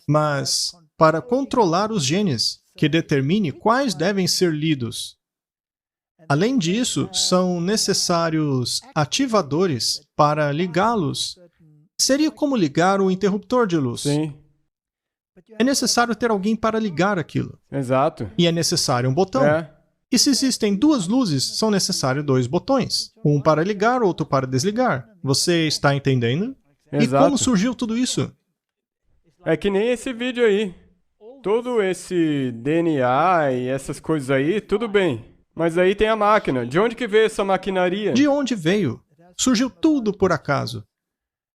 mas para controlar os genes, que determine quais devem ser lidos. Além disso, são necessários ativadores para ligá-los. Seria como ligar um interruptor de luz. Sim. É necessário ter alguém para ligar aquilo. Exato. E é necessário um botão. E se existem duas luzes, são necessários dois botões. Um para ligar, outro para desligar. Você está entendendo? Exato. E como surgiu tudo isso? É que nem esse vídeo aí. Todo esse DNA e essas coisas aí, tudo bem. Mas aí tem a máquina. De onde que veio essa maquinaria? De onde veio? Surgiu tudo por acaso.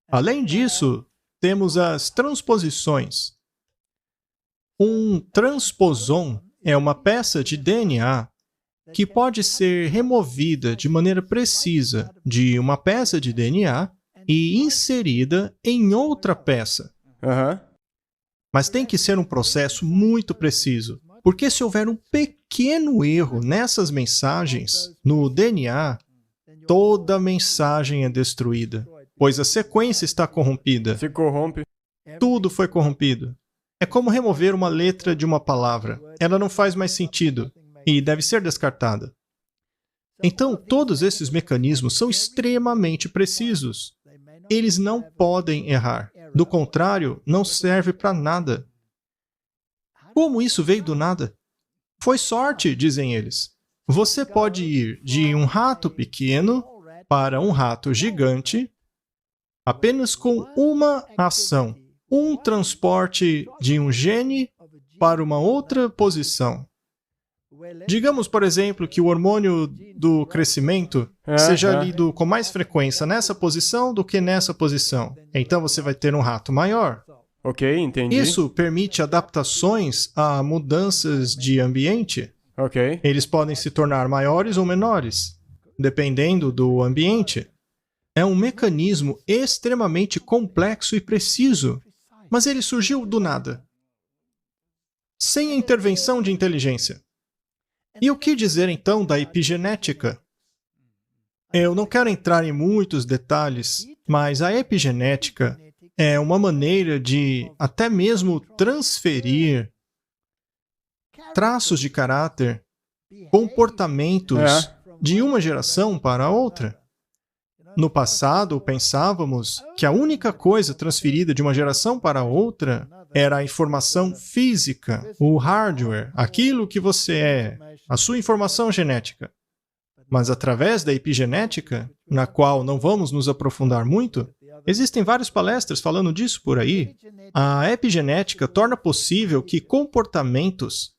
Além disso, temos as transposições. Um transposon é uma peça de DNA que pode ser removida de maneira precisa de uma peça de DNA e inserida em outra peça. Mas tem que ser um processo muito preciso, porque se houver um pequeno erro nessas mensagens, no DNA, toda a mensagem é destruída, pois a sequência está corrompida. Se corrompe. Tudo foi corrompido. É como remover uma letra de uma palavra. Ela não faz mais sentido e deve ser descartada. Então, todos esses mecanismos são extremamente precisos. Eles não podem errar. Do contrário, não serve para nada. Como isso veio do nada? Foi sorte, dizem eles. Você pode ir de um rato pequeno para um rato gigante apenas com uma ação, um transporte de um gene para uma outra posição. Digamos, por exemplo, que o hormônio do crescimento seja lido com mais frequência nessa posição do que nessa posição. Então você vai ter um rato maior. Ok, entendi. Isso permite adaptações a mudanças de ambiente. Ok. Eles podem se tornar maiores ou menores, dependendo do ambiente. é um mecanismo extremamente complexo e preciso, mas ele surgiu do nada, sem a intervenção de inteligência. E o que dizer então da epigenética? Eu não quero entrar em muitos detalhes, mas a epigenética é uma maneira de até mesmo transferir traços de caráter, comportamentos de uma geração para outra. No passado, pensávamos que a única coisa transferida de uma geração para outra era a informação física, o hardware, aquilo que você é, a sua informação genética. Mas através da epigenética, na qual não vamos nos aprofundar muito, existem várias palestras falando disso por aí. A epigenética torna possível que comportamentos,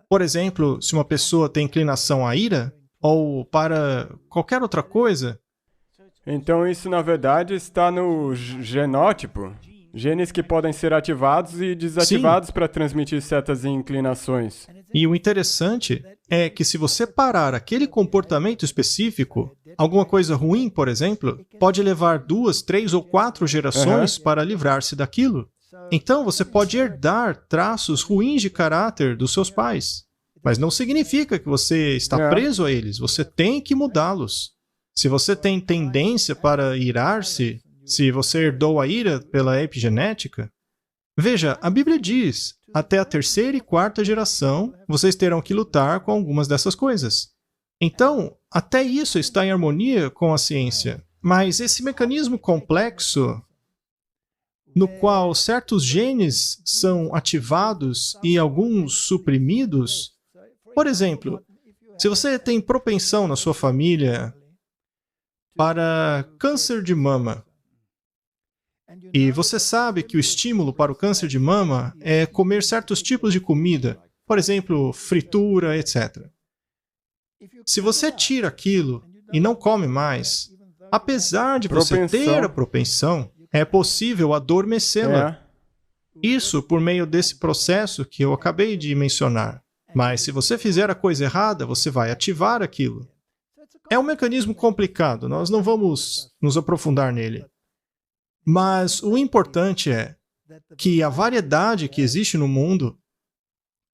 por exemplo, se uma pessoa tem inclinação à ira, ou para qualquer outra coisa. Então isso, na verdade, está no genótipo. Genes que podem ser ativados e desativados para transmitir certas inclinações. E o interessante é que se você parar aquele comportamento específico, alguma coisa ruim, por exemplo, pode levar 2, 3 ou 4 gerações para livrar-se daquilo. Então você pode herdar traços ruins de caráter dos seus pais. Mas não significa que você está preso a eles, você tem que mudá-los. Se você tem tendência para irar-se, se você herdou a ira pela epigenética, veja, a Bíblia diz, até a 3ª e 4ª geração, vocês terão que lutar com algumas dessas coisas. Então, até isso está em harmonia com a ciência. Mas esse mecanismo complexo, no qual certos genes são ativados e alguns suprimidos, por exemplo, se você tem propensão na sua família para câncer de mama, e você sabe que o estímulo para o câncer de mama é comer certos tipos de comida, por exemplo, fritura, etc. Se você tira aquilo e não come mais, apesar de você ter a propensão, é possível adormecê-la. Isso por meio desse processo que eu acabei de mencionar. Mas se você fizer a coisa errada, você vai ativar aquilo. É um mecanismo complicado, nós não vamos nos aprofundar nele. Mas o importante é que a variedade que existe no mundo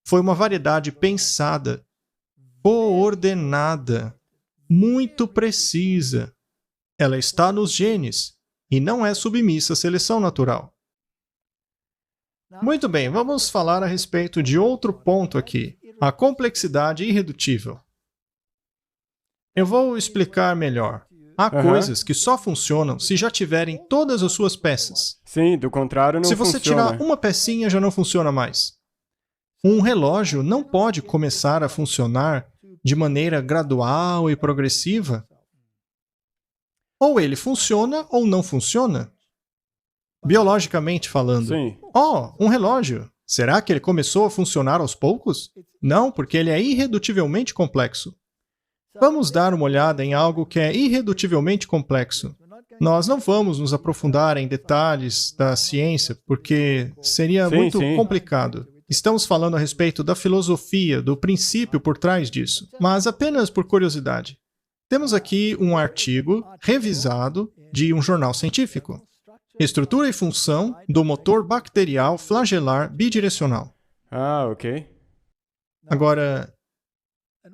foi uma variedade pensada, coordenada, muito precisa. Ela está nos genes e não é submissa à seleção natural. Muito bem, vamos falar a respeito de outro ponto aqui, a complexidade irredutível. Eu vou explicar melhor. Há coisas que só funcionam se já tiverem todas as suas peças. Sim, do contrário não funciona. Se você tirar uma pecinha, já não funciona mais. Um relógio não pode começar a funcionar de maneira gradual e progressiva. Ou ele funciona ou não funciona. Biologicamente falando. Sim. Um relógio. Será que ele começou a funcionar aos poucos? Não, porque ele é irredutivelmente complexo. Vamos dar uma olhada em algo que é irredutivelmente complexo. Nós não vamos nos aprofundar em detalhes da ciência, porque seria muito complicado. Estamos falando a respeito da filosofia, do princípio por trás disso, mas apenas por curiosidade. Temos aqui um artigo revisado de um jornal científico. Estrutura e função do motor bacterial flagelar bidirecional. Ok. Agora,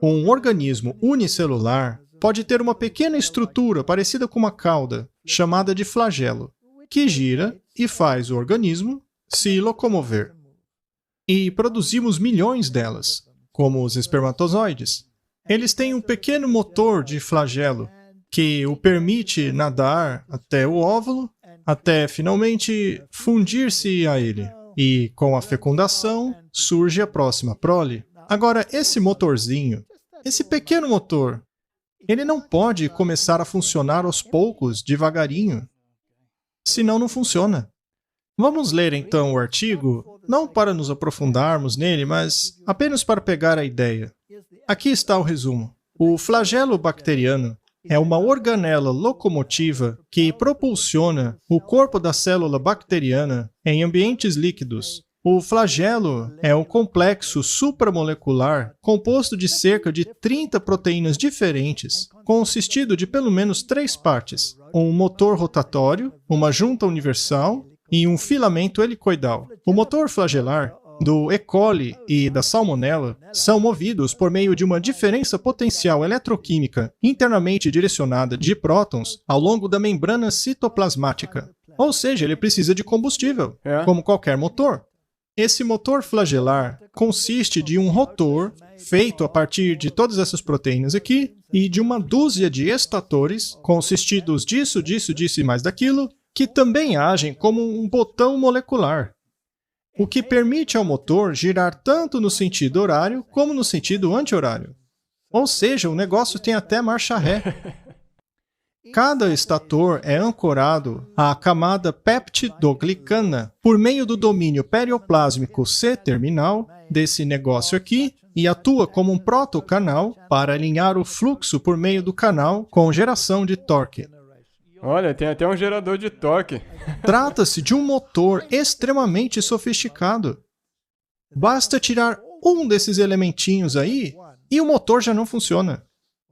um organismo unicelular pode ter uma pequena estrutura parecida com uma cauda, chamada de flagelo, que gira e faz o organismo se locomover. E produzimos milhões delas, como os espermatozoides. Eles têm um pequeno motor de flagelo, que o permite nadar até o óvulo, até finalmente fundir-se a ele. E com a fecundação, surge a próxima prole. Agora, esse motorzinho, esse pequeno motor, ele não pode começar a funcionar aos poucos, devagarinho. Senão não funciona. Vamos ler então o artigo, não para nos aprofundarmos nele, mas apenas para pegar a ideia. Aqui está o resumo. O flagelo bacteriano é uma organela locomotiva que propulsiona o corpo da célula bacteriana em ambientes líquidos, O flagelo é um complexo supramolecular composto de cerca de 30 proteínas diferentes, consistido de pelo menos 3 partes: um motor rotatório, uma junta universal e um filamento helicoidal. O motor flagelar do E. coli e da Salmonella são movidos por meio de uma diferença potencial eletroquímica internamente direcionada de prótons ao longo da membrana citoplasmática. Ou seja, ele precisa de combustível, como qualquer motor. Esse motor flagelar consiste de um rotor feito a partir de todas essas proteínas aqui e de uma dúzia de estatores consistidos disso e mais daquilo, que também agem como um botão molecular, o que permite ao motor girar tanto no sentido horário como no sentido anti-horário. Ou seja, o negócio tem até marcha ré. Cada estator é ancorado à camada peptidoglicana por meio do domínio perioplásmico C-terminal desse negócio aqui e atua como um protocanal para alinhar o fluxo por meio do canal com geração de torque. Olha, tem até um gerador de torque. Trata-se de um motor extremamente sofisticado. Basta tirar um desses elementinhos aí e o motor já não funciona.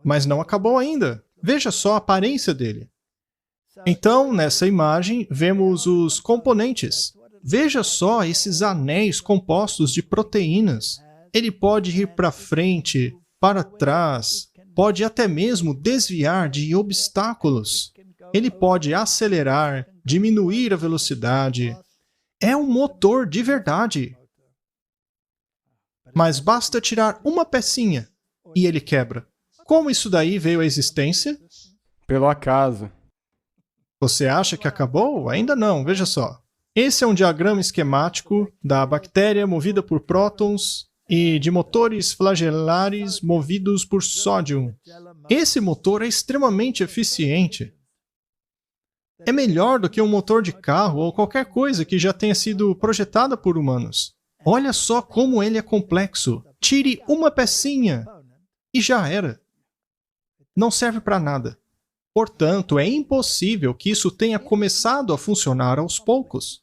Mas não acabou ainda. Veja só a aparência dele. Então, nessa imagem, vemos os componentes. Veja só esses anéis compostos de proteínas. Ele pode ir para frente, para trás, pode até mesmo desviar de obstáculos. Ele pode acelerar, diminuir a velocidade. É um motor de verdade. Mas basta tirar uma pecinha e ele quebra. Como isso daí veio à existência? Pelo acaso. Você acha que acabou? Ainda não, veja só. Esse é um diagrama esquemático da bactéria movida por prótons e de motores flagelares movidos por sódio. Esse motor é extremamente eficiente. É melhor do que um motor de carro ou qualquer coisa que já tenha sido projetada por humanos. Olha só como ele é complexo. Tire uma pecinha e já era. Não serve para nada. Portanto, é impossível que isso tenha começado a funcionar aos poucos.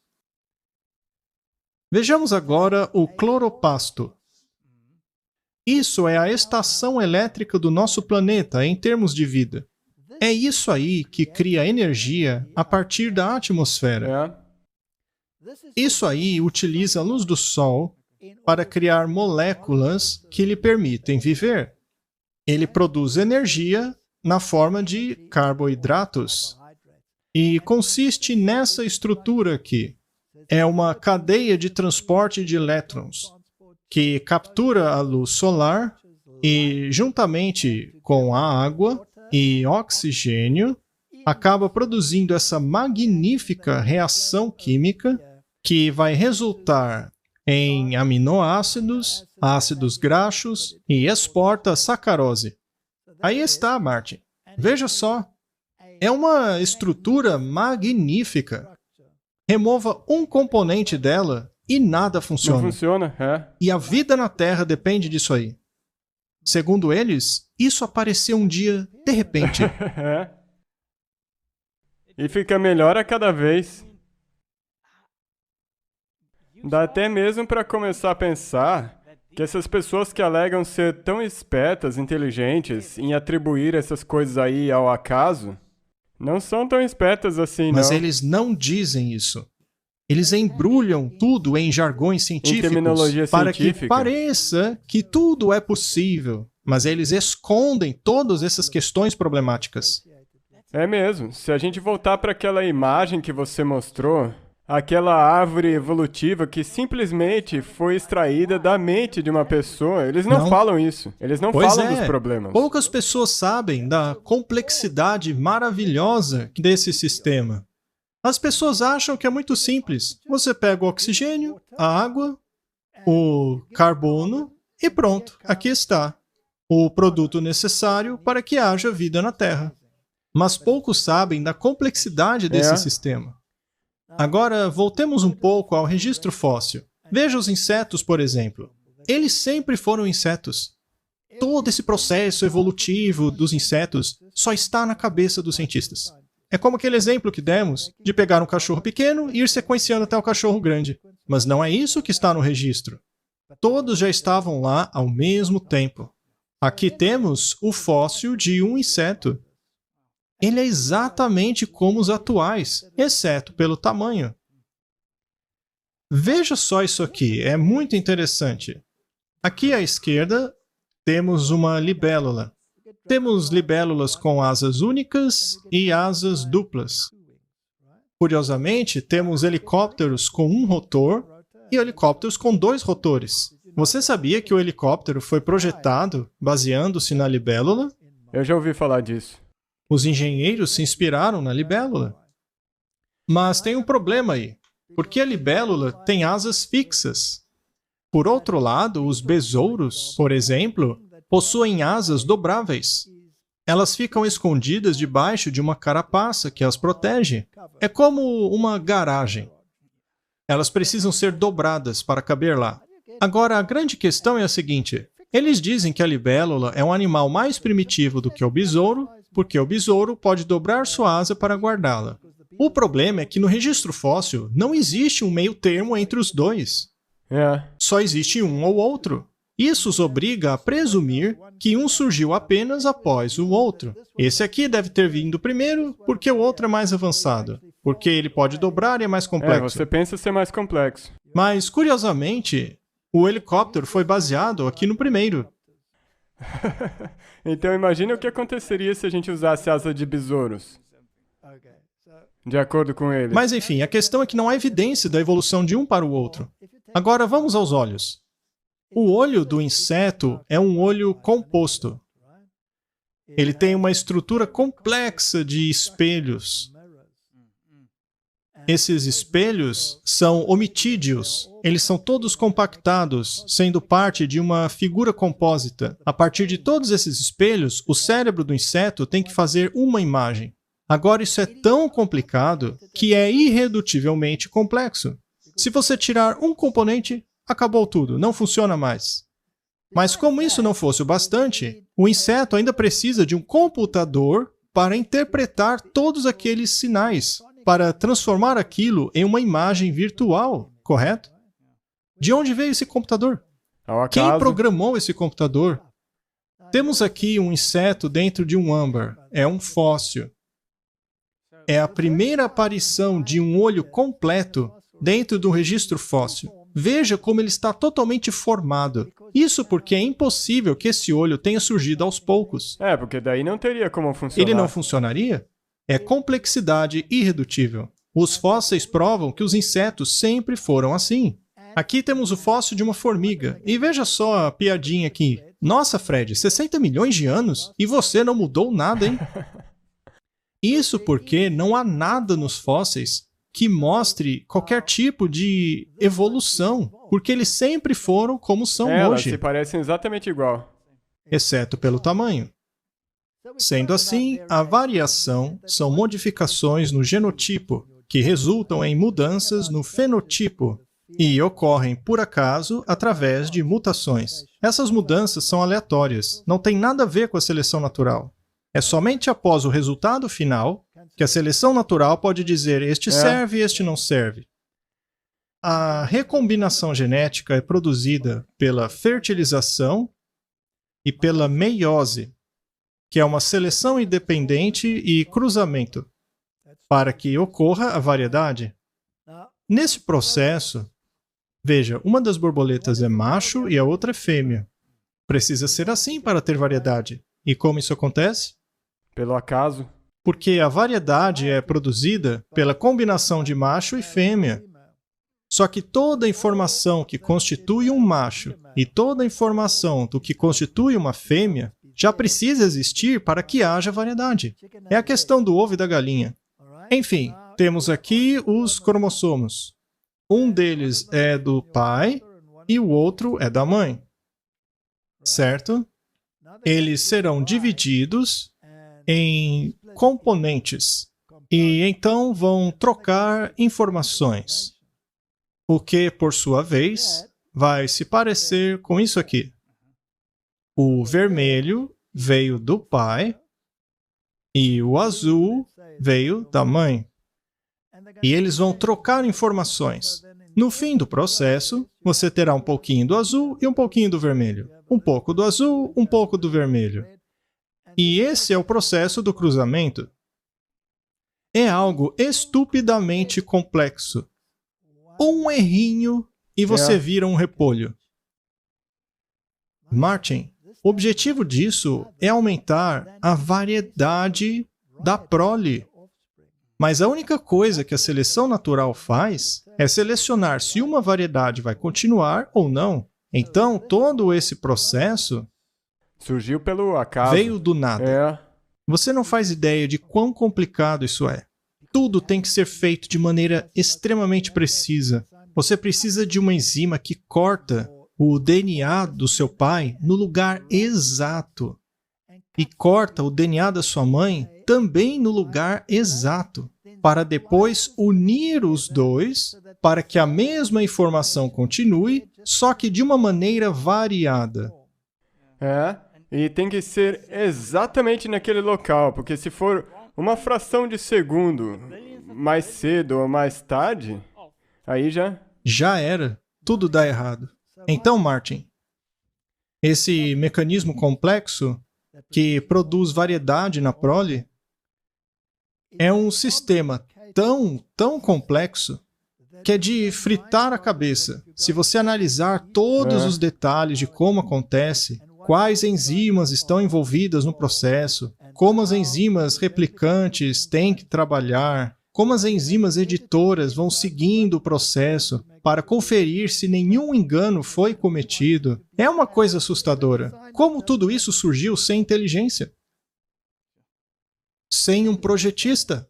Vejamos agora o cloroplasto. Isso é a estação elétrica do nosso planeta em termos de vida. É isso aí que cria energia a partir da atmosfera. Isso aí utiliza a luz do Sol para criar moléculas que lhe permitem viver. Ele produz energia na forma de carboidratos. E consiste nessa estrutura aqui. É uma cadeia de transporte de elétrons, que captura a luz solar e, juntamente com a água e oxigênio, acaba produzindo essa magnífica reação química que vai resultar em aminoácidos, ácidos graxos e exporta sacarose. Aí está, Martin. Veja só. É uma estrutura magnífica. Remova um componente dela e nada funciona. Não funciona, é. E a vida na Terra depende disso aí. Segundo eles, isso apareceu um dia de repente. É. E fica melhor a cada vez. Dá até mesmo para começar a pensar que essas pessoas que alegam ser tão espertas, inteligentes, em atribuir essas coisas aí ao acaso, não são tão espertas assim, não. Mas eles não dizem isso. Eles embrulham tudo em jargões científicos terminologia para científica. que pareça que tudo é possível. Mas eles escondem todas essas questões problemáticas. É mesmo. Se a gente voltar para aquela imagem que você mostrou, aquela árvore evolutiva que simplesmente foi extraída da mente de uma pessoa, eles não falam isso. Eles não falam dos problemas. Poucas pessoas sabem da complexidade maravilhosa desse sistema. As pessoas acham que é muito simples. Você pega o oxigênio, a água, o carbono e pronto, aqui está. O produto necessário para que haja vida na Terra. Mas poucos sabem da complexidade desse sistema. Agora, voltemos um pouco ao registro fóssil. Veja os insetos, por exemplo. Eles sempre foram insetos. Todo esse processo evolutivo dos insetos só está na cabeça dos cientistas. É como aquele exemplo que demos de pegar um cachorro pequeno e ir sequenciando até o cachorro grande. mas não é isso que está no registro. Todos já estavam lá ao mesmo tempo. Aqui temos o fóssil de um inseto. Ele é exatamente como os atuais, exceto pelo tamanho. Veja só isso aqui, é muito interessante. Aqui à esquerda, temos uma libélula. Temos libélulas com asas únicas e asas duplas. Curiosamente, temos helicópteros com um rotor e helicópteros com 2 rotores. Você sabia que o helicóptero foi projetado baseando-se na libélula? Eu já ouvi falar disso. Os engenheiros se inspiraram na libélula. Mas tem um problema aí, porque a libélula tem asas fixas. Por outro lado, os besouros, por exemplo, possuem asas dobráveis. Elas ficam escondidas debaixo de uma carapaça que as protege. É como uma garagem. Elas precisam ser dobradas para caber lá. Agora, a grande questão é a seguinte. Eles dizem que a libélula é um animal mais primitivo do que o besouro, porque o besouro pode dobrar sua asa para guardá-la. O problema é que no registro fóssil não existe um meio termo entre os dois. Só existe um ou outro. Isso os obriga a presumir que um surgiu apenas após o outro. Esse aqui deve ter vindo primeiro porque o outro é mais avançado. Porque ele pode dobrar e é mais complexo. Você pensa ser mais complexo. Mas, curiosamente, o helicóptero foi baseado aqui no primeiro. Então imagine o que aconteceria se a gente usasse asa de besouros. De acordo com ele. Mas enfim, a questão é que não há evidência da evolução de um para o outro. Agora vamos aos olhos. O olho do inseto é um olho composto. Ele tem uma estrutura complexa de espelhos. Esses espelhos são omitídeos. Eles são todos compactados, sendo parte de uma figura compósita. A partir de todos esses espelhos, o cérebro do inseto tem que fazer uma imagem. Agora, isso é tão complicado que é irredutivelmente complexo. Se você tirar um componente, acabou tudo, não funciona mais. Mas como isso não fosse o bastante, o inseto ainda precisa de um computador para interpretar todos aqueles sinais, para transformar aquilo em uma imagem virtual, correto? De onde veio esse computador? Quem programou esse computador? Temos aqui um inseto dentro de um âmbar. É um fóssil. É a primeira aparição de um olho completo dentro do registro fóssil. Veja como ele está totalmente formado. Isso porque é impossível que esse olho tenha surgido aos poucos. Porque daí não teria como funcionar. Ele não funcionaria? É complexidade irredutível. Os fósseis provam que os insetos sempre foram assim. Aqui temos o fóssil de uma formiga. E veja só a piadinha aqui. Nossa, Fred, 60 milhões de anos? E você não mudou nada, hein? Isso porque não há nada nos fósseis que mostre qualquer tipo de evolução, porque eles sempre foram como são hoje. Elas se parecem exatamente igual. Exceto pelo tamanho. Sendo assim, a variação são modificações no genotipo, que resultam em mudanças no fenotipo, e ocorrem, por acaso, através de mutações. Essas mudanças são aleatórias, não têm nada a ver com a seleção natural. É somente após o resultado final que a seleção natural pode dizer este serve e este não serve. A recombinação genética é produzida pela fertilização e pela meiose, que é uma seleção independente e cruzamento, para que ocorra a variedade. Nesse processo, veja, uma das borboletas é macho e a outra é fêmea. Precisa ser assim para ter variedade. E como isso acontece? Pelo acaso. Porque a variedade é produzida pela combinação de macho e fêmea. Só que toda a informação que constitui um macho e toda a informação do que constitui uma fêmea já precisa existir para que haja variedade. É a questão do ovo e da galinha. Enfim, temos aqui os cromossomos. Um deles é do pai e o outro é da mãe. Certo? Eles serão divididos em componentes e então vão trocar informações. O que, por sua vez, vai se parecer com isso aqui. O vermelho veio do pai e o azul veio da mãe. E eles vão trocar informações. No fim do processo, você terá um pouquinho do azul e um pouquinho do vermelho. Um pouco do azul, um pouco do vermelho. E esse é o processo do cruzamento. É algo estupidamente complexo. Um errinho e você vira um repolho. Martin, o objetivo disso é aumentar a variedade da prole. Mas a única coisa que a seleção natural faz é selecionar se uma variedade vai continuar ou não. Então, todo esse processo surgiu pelo acaso. Veio do nada. Você não faz ideia de quão complicado isso é. Tudo tem que ser feito de maneira extremamente precisa. Você precisa de uma enzima que corta o DNA do seu pai no lugar exato. E corta o DNA da sua mãe também no lugar exato, para depois unir os dois para que a mesma informação continue, só que de uma maneira variada. E tem que ser exatamente naquele local, porque se for uma fração de segundo mais cedo ou mais tarde, aí já era. Tudo dá errado. Então, Martin, esse mecanismo complexo que produz variedade na prole é um sistema tão complexo que é de fritar a cabeça. Se você analisar todos os detalhes de como acontece, quais enzimas estão envolvidas no processo, como as enzimas replicantes têm que trabalhar, como as enzimas editoras vão seguindo o processo para conferir se nenhum engano foi cometido. É uma coisa assustadora. Como tudo isso surgiu sem inteligência? Sem um projetista?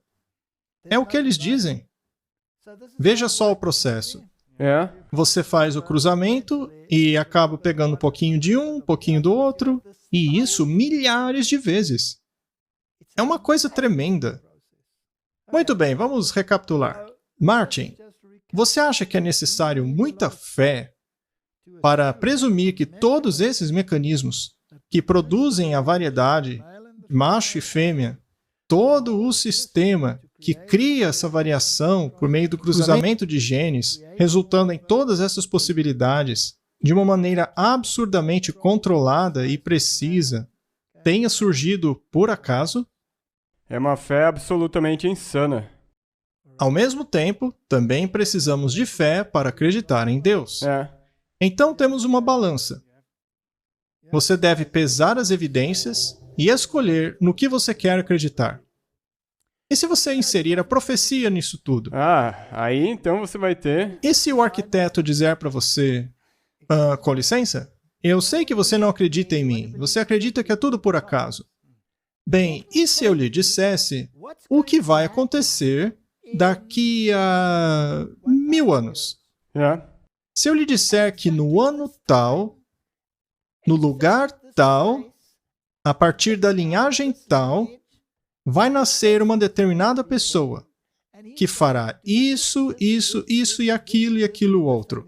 É o que eles dizem. Veja só o processo. Você faz o cruzamento e acaba pegando um pouquinho de um pouquinho do outro, e isso milhares de vezes. É uma coisa tremenda. Muito bem, vamos recapitular. Martin, você acha que é necessário muita fé para presumir que todos esses mecanismos que produzem a variedade, macho e fêmea, todo o sistema que cria essa variação por meio do cruzamento de genes, resultando em todas essas possibilidades, de uma maneira absurdamente controlada e precisa, tenha surgido por acaso? É uma fé absolutamente insana. Ao mesmo tempo, também precisamos de fé para acreditar em Deus. Então temos uma balança. Você deve pesar as evidências e escolher no que você quer acreditar. E se você inserir a profecia nisso tudo? Aí então você vai ter... E se o arquiteto dizer para você, com licença, eu sei que você não acredita em mim, você acredita que é tudo por acaso. Bem, e se eu lhe dissesse o que vai acontecer daqui a 1000 anos? Se eu lhe disser que no ano tal, no lugar tal, a partir da linhagem tal, vai nascer uma determinada pessoa que fará isso, isso, isso e aquilo outro.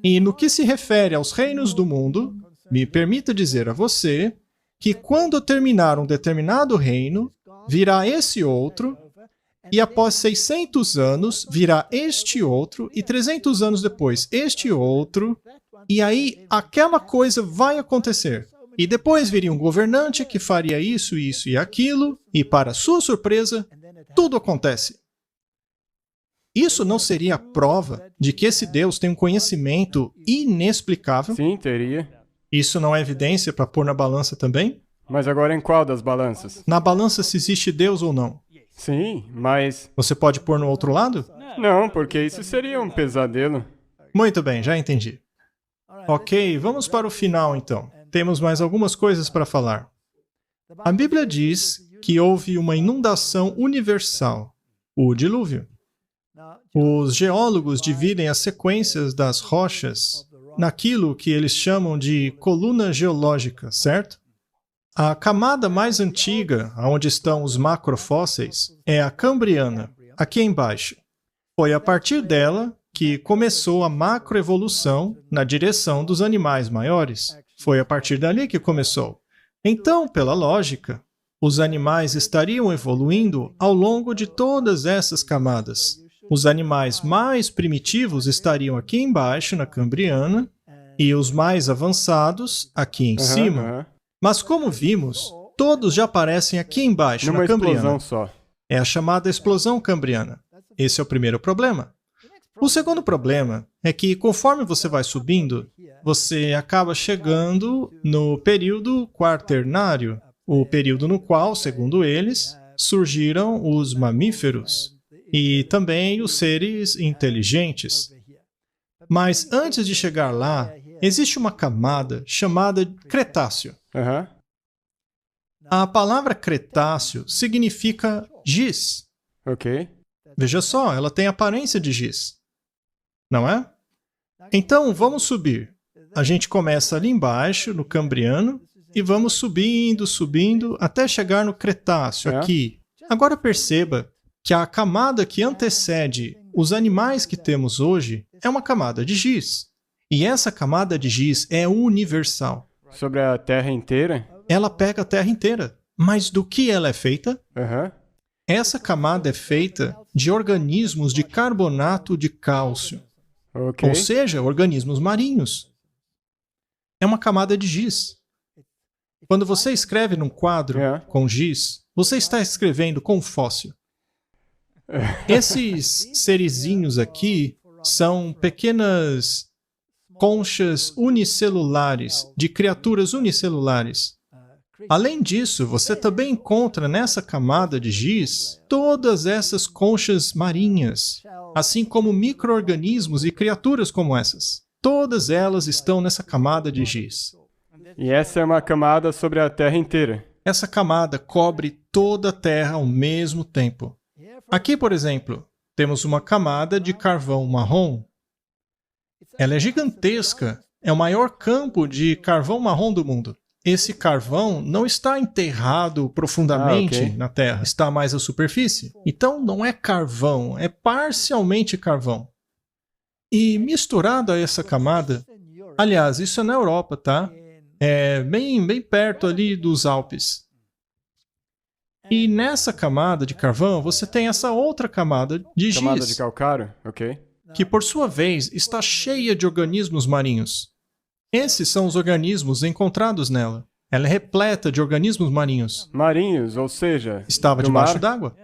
E no que se refere aos reinos do mundo, me permita dizer a você que quando terminar um determinado reino, virá esse outro, e após 600 anos, virá este outro, e 300 anos depois, este outro, e aí aquela coisa vai acontecer. E depois viria um governante que faria isso, isso e aquilo, e para sua surpresa, tudo acontece. Isso não seria a prova de que esse Deus tem um conhecimento inexplicável? Sim, teria. Isso não é evidência para pôr na balança também? Mas agora em qual das balanças? Na balança se existe Deus ou não. Sim, mas... Você pode pôr no outro lado? Não, porque isso seria um pesadelo. Muito bem, já entendi. Ok, vamos para o final então. Temos mais algumas coisas para falar. A Bíblia diz que houve uma inundação universal, o dilúvio. Os geólogos dividem as sequências das rochas naquilo que eles chamam de coluna geológica, certo? A camada mais antiga, onde estão os macrofósseis, é a Cambriana, aqui embaixo. Foi a partir dela que começou a macroevolução na direção dos animais maiores. Foi a partir dali que começou. Então, pela lógica, os animais estariam evoluindo ao longo de todas essas camadas. Os animais mais primitivos estariam aqui embaixo, na Cambriana, e os mais avançados aqui em cima. Mas como vimos, todos já aparecem aqui embaixo, Numa na Cambriana. explosão só. É a chamada explosão cambriana. Esse é o primeiro problema. O segundo problema é que, conforme você vai subindo, você acaba chegando no período quaternário, o período no qual, segundo eles, surgiram os mamíferos e também os seres inteligentes. Mas antes de chegar lá, existe uma camada chamada Cretáceo. A palavra Cretáceo significa giz. Ok. Veja só, ela tem aparência de giz. Não é? Então, vamos subir. A gente começa ali embaixo, no Cambriano, e vamos subindo, subindo, até chegar no Cretáceo, aqui. Agora perceba que a camada que antecede os animais que temos hoje é uma camada de giz. E essa camada de giz é universal. Sobre a Terra inteira? Ela pega a Terra inteira. Mas do que ela é feita? Essa camada é feita de organismos de carbonato de cálcio. Ok. Ou seja, organismos marinhos. É uma camada de giz. Quando você escreve num quadro com giz, você está escrevendo com fóssil. Esses serizinhos aqui são pequenas conchas unicelulares, de criaturas unicelulares. Além disso, você também encontra nessa camada de giz todas essas conchas marinhas, assim como micro-organismos e criaturas como essas. Todas elas estão nessa camada de giz. E essa é uma camada sobre a Terra inteira. Essa camada cobre toda a Terra ao mesmo tempo. Aqui, por exemplo, temos uma camada de carvão marrom. Ela é gigantesca, é o maior campo de carvão marrom do mundo. Esse carvão não está enterrado profundamente na Terra, está mais à superfície. Então não é carvão, é parcialmente carvão. E misturado a essa camada, aliás, isso é na Europa, tá? É bem perto ali dos Alpes. E nessa camada de carvão, você tem essa outra camada de giz. Camada de calcário? Ok. Que por sua vez está cheia de organismos marinhos. Esses são os organismos encontrados nela. Ela é repleta de organismos marinhos. Marinhos, ou seja... Estava debaixo d'água.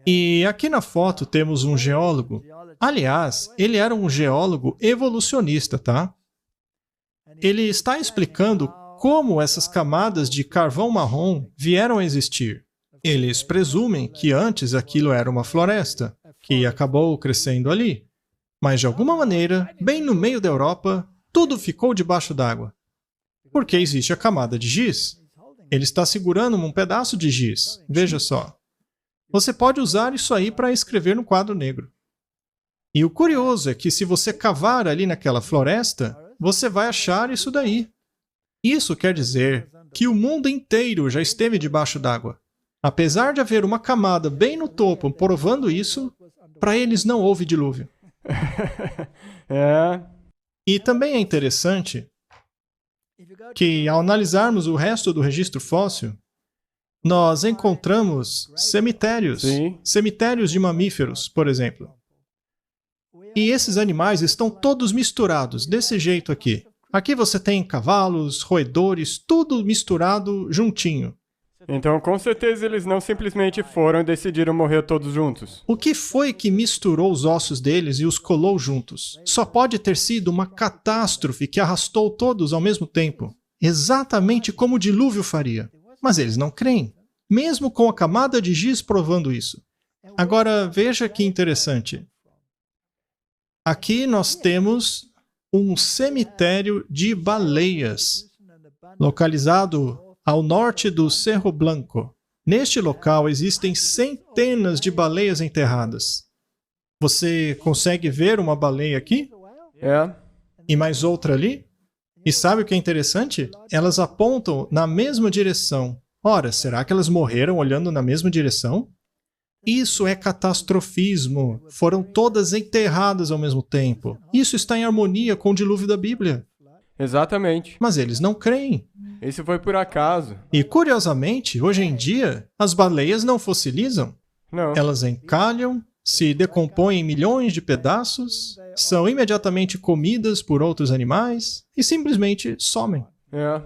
E aqui na foto temos um geólogo. Aliás, ele era um geólogo evolucionista, tá? Ele está explicando como essas camadas de carvão marrom vieram a existir. Eles presumem que antes aquilo era uma floresta, que acabou crescendo ali. Mas de alguma maneira, bem no meio da Europa, tudo ficou debaixo d'água. Porque existe a camada de giz. Ele está segurando um pedaço de giz. Veja só. Você pode usar isso aí para escrever no quadro negro. E o curioso é que se você cavar ali naquela floresta, você vai achar isso daí. Isso quer dizer que o mundo inteiro já esteve debaixo d'água. Apesar de haver uma camada bem no topo provando isso, para eles não houve dilúvio. E também é interessante que, ao analisarmos o resto do registro fóssil, nós encontramos cemitérios. Cemitérios de mamíferos, por exemplo. E esses animais estão todos misturados, desse jeito aqui. Aqui você tem cavalos, roedores, tudo misturado juntinho. Então, com certeza, eles não simplesmente foram e decidiram morrer todos juntos. O que foi que misturou os ossos deles e os colou juntos? Só pode ter sido uma catástrofe que arrastou todos ao mesmo tempo. Exatamente como o dilúvio faria. Mas eles não creem, mesmo com a camada de giz provando isso. Agora, veja que interessante. Aqui nós temos um cemitério de baleias, localizado ao norte do Cerro Blanco. Neste local existem centenas de baleias enterradas. Você consegue ver uma baleia aqui? E mais outra ali? E sabe o que é interessante? Elas apontam na mesma direção. Ora, será que elas morreram olhando na mesma direção? Isso é catastrofismo. Foram todas enterradas ao mesmo tempo. Isso está em harmonia com o dilúvio da Bíblia. Exatamente. Mas eles não creem. Isso foi por acaso. E, curiosamente, hoje em dia, as baleias não fossilizam. Não. Elas encalham, se decompõem em milhões de pedaços, são imediatamente comidas por outros animais e simplesmente somem. É.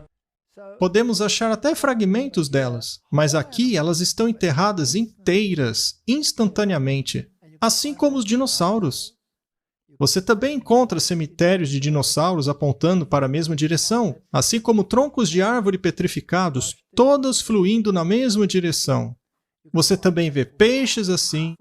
Podemos achar até fragmentos delas, mas aqui elas estão enterradas inteiras, instantaneamente, assim como os dinossauros. Você também encontra cemitérios de dinossauros apontando para a mesma direção, assim como troncos de árvore petrificados, todos fluindo na mesma direção. Você também vê peixes assim.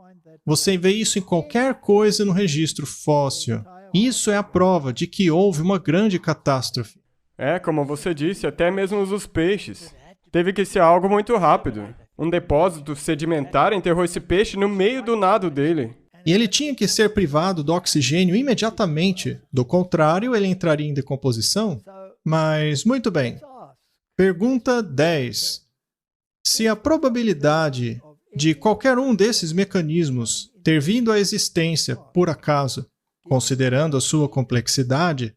Você vê isso em qualquer coisa no registro fóssil. Isso é a prova de que houve uma grande catástrofe. É, como você disse, até mesmo os peixes. Teve que ser algo muito rápido. Um depósito sedimentar enterrou esse peixe no meio do nado dele. E ele tinha que ser privado do oxigênio imediatamente. Do contrário, ele entraria em decomposição. Mas, muito bem. Pergunta 10. Se a probabilidade de qualquer um desses mecanismos ter vindo à existência por acaso, considerando a sua complexidade,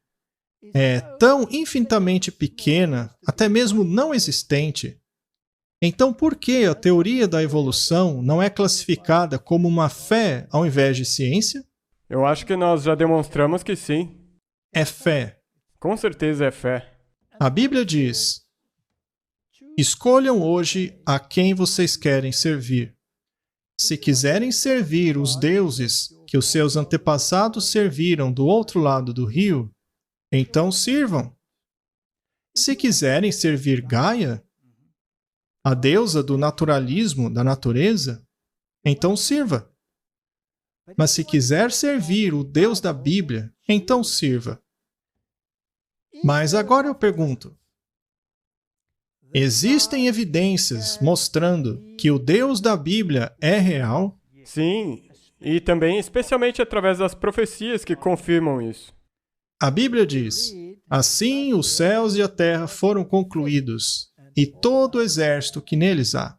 é tão infinitamente pequena, até mesmo não existente, então por que a teoria da evolução não é classificada como uma fé ao invés de ciência? Eu acho que nós já demonstramos que sim. É fé. Com certeza é fé. A Bíblia diz: escolham hoje a quem vocês querem servir. Se quiserem servir os deuses que os seus antepassados serviram do outro lado do rio, então sirvam. Se quiserem servir Gaia, a deusa do naturalismo da natureza, então sirva. Mas se quiser servir o Deus da Bíblia, então sirva. Mas agora eu pergunto: existem evidências mostrando que o Deus da Bíblia é real? Sim, e também especialmente através das profecias que confirmam isso. A Bíblia diz: assim os céus e a terra foram concluídos, e todo o exército que neles há.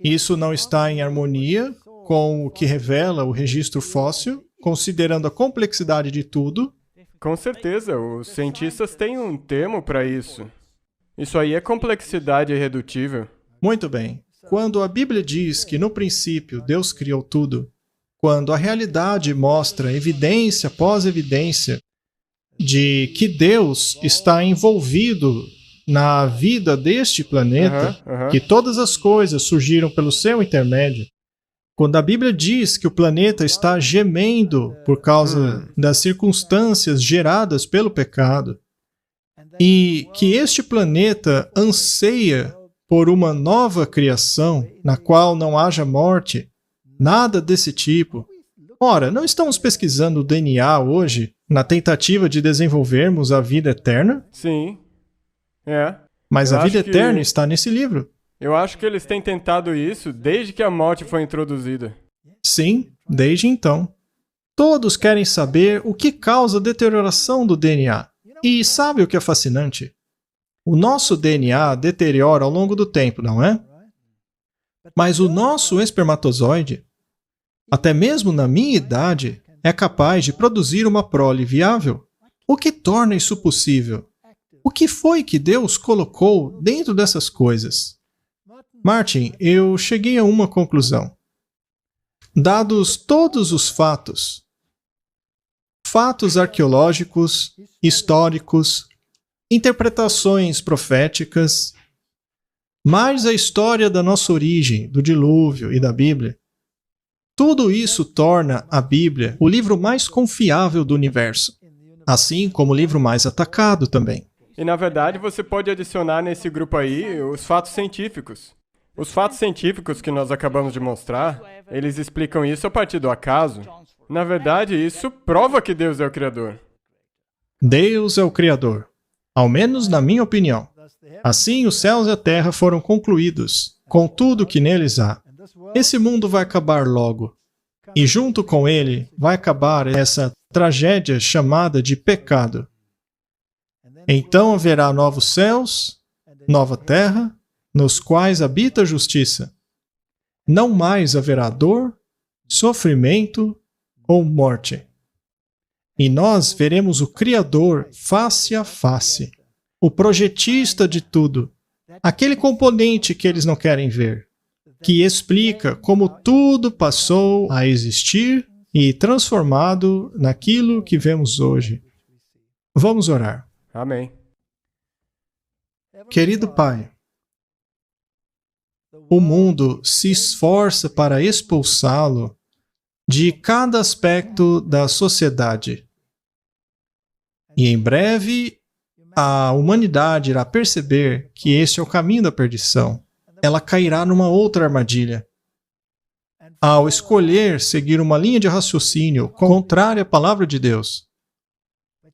Isso não está em harmonia com o que revela o registro fóssil, considerando a complexidade de tudo? Com certeza, os cientistas têm um termo para isso. Isso aí é complexidade irredutível. Muito bem. Quando a Bíblia diz que no princípio Deus criou tudo, quando a realidade mostra evidência após evidência de que Deus está envolvido na vida deste planeta, que todas as coisas surgiram pelo seu intermédio, quando a Bíblia diz que o planeta está gemendo por causa das circunstâncias geradas pelo pecado, e que este planeta anseia por uma nova criação na qual não haja morte, nada desse tipo. Ora, não estamos pesquisando o DNA hoje na tentativa de desenvolvermos a vida eterna? Sim. É. Mas a vida eterna está nesse livro. Eu acho que eles têm tentado isso desde que a morte foi introduzida. Sim, desde então. Todos querem saber o que causa a deterioração do DNA. E sabe o que é fascinante? O nosso DNA deteriora ao longo do tempo, não é? Mas o nosso espermatozoide, até mesmo na minha idade, é capaz de produzir uma prole viável. O que torna isso possível? O que foi que Deus colocou dentro dessas coisas? Martin, eu cheguei a uma conclusão. Dados todos os fatos arqueológicos, históricos, interpretações proféticas, mais a história da nossa origem, do dilúvio e da Bíblia, tudo isso torna a Bíblia o livro mais confiável do universo, assim como o livro mais atacado também. E na verdade você pode adicionar nesse grupo aí os fatos científicos. Os fatos científicos que nós acabamos de mostrar, eles explicam isso a partir do acaso. Na verdade, isso prova que Deus é o Criador. Deus é o Criador, ao menos na minha opinião. Assim, os céus e a terra foram concluídos, com tudo que neles há. Esse mundo vai acabar logo. E junto com ele vai acabar essa tragédia chamada de pecado. Então haverá novos céus, nova terra, nos quais habita a justiça. Não mais haverá dor, sofrimento ou morte. E nós veremos o Criador face a face, o projetista de tudo, aquele componente que eles não querem ver. que explica como tudo passou a existir e transformado naquilo que vemos hoje. Vamos orar. Amém. Querido Pai, o mundo se esforça para expulsá-lo de cada aspecto da sociedade. E em breve, a humanidade irá perceber que este é o caminho da perdição. Ela cairá numa outra armadilha. Ao escolher seguir uma linha de raciocínio contrária à palavra de Deus.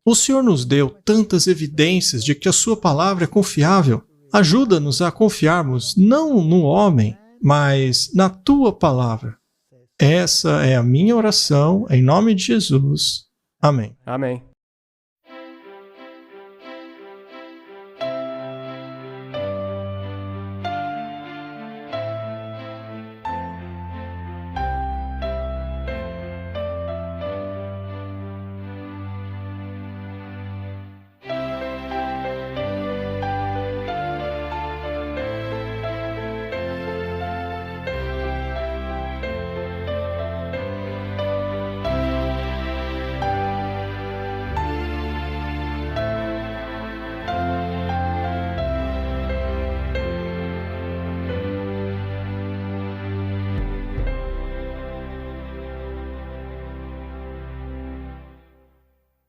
O Senhor nos deu tantas evidências de que a sua palavra é confiável. Ajuda-nos a confiarmos não no homem, mas na tua palavra. Essa é a minha oração, em nome de Jesus. Amém. Amém.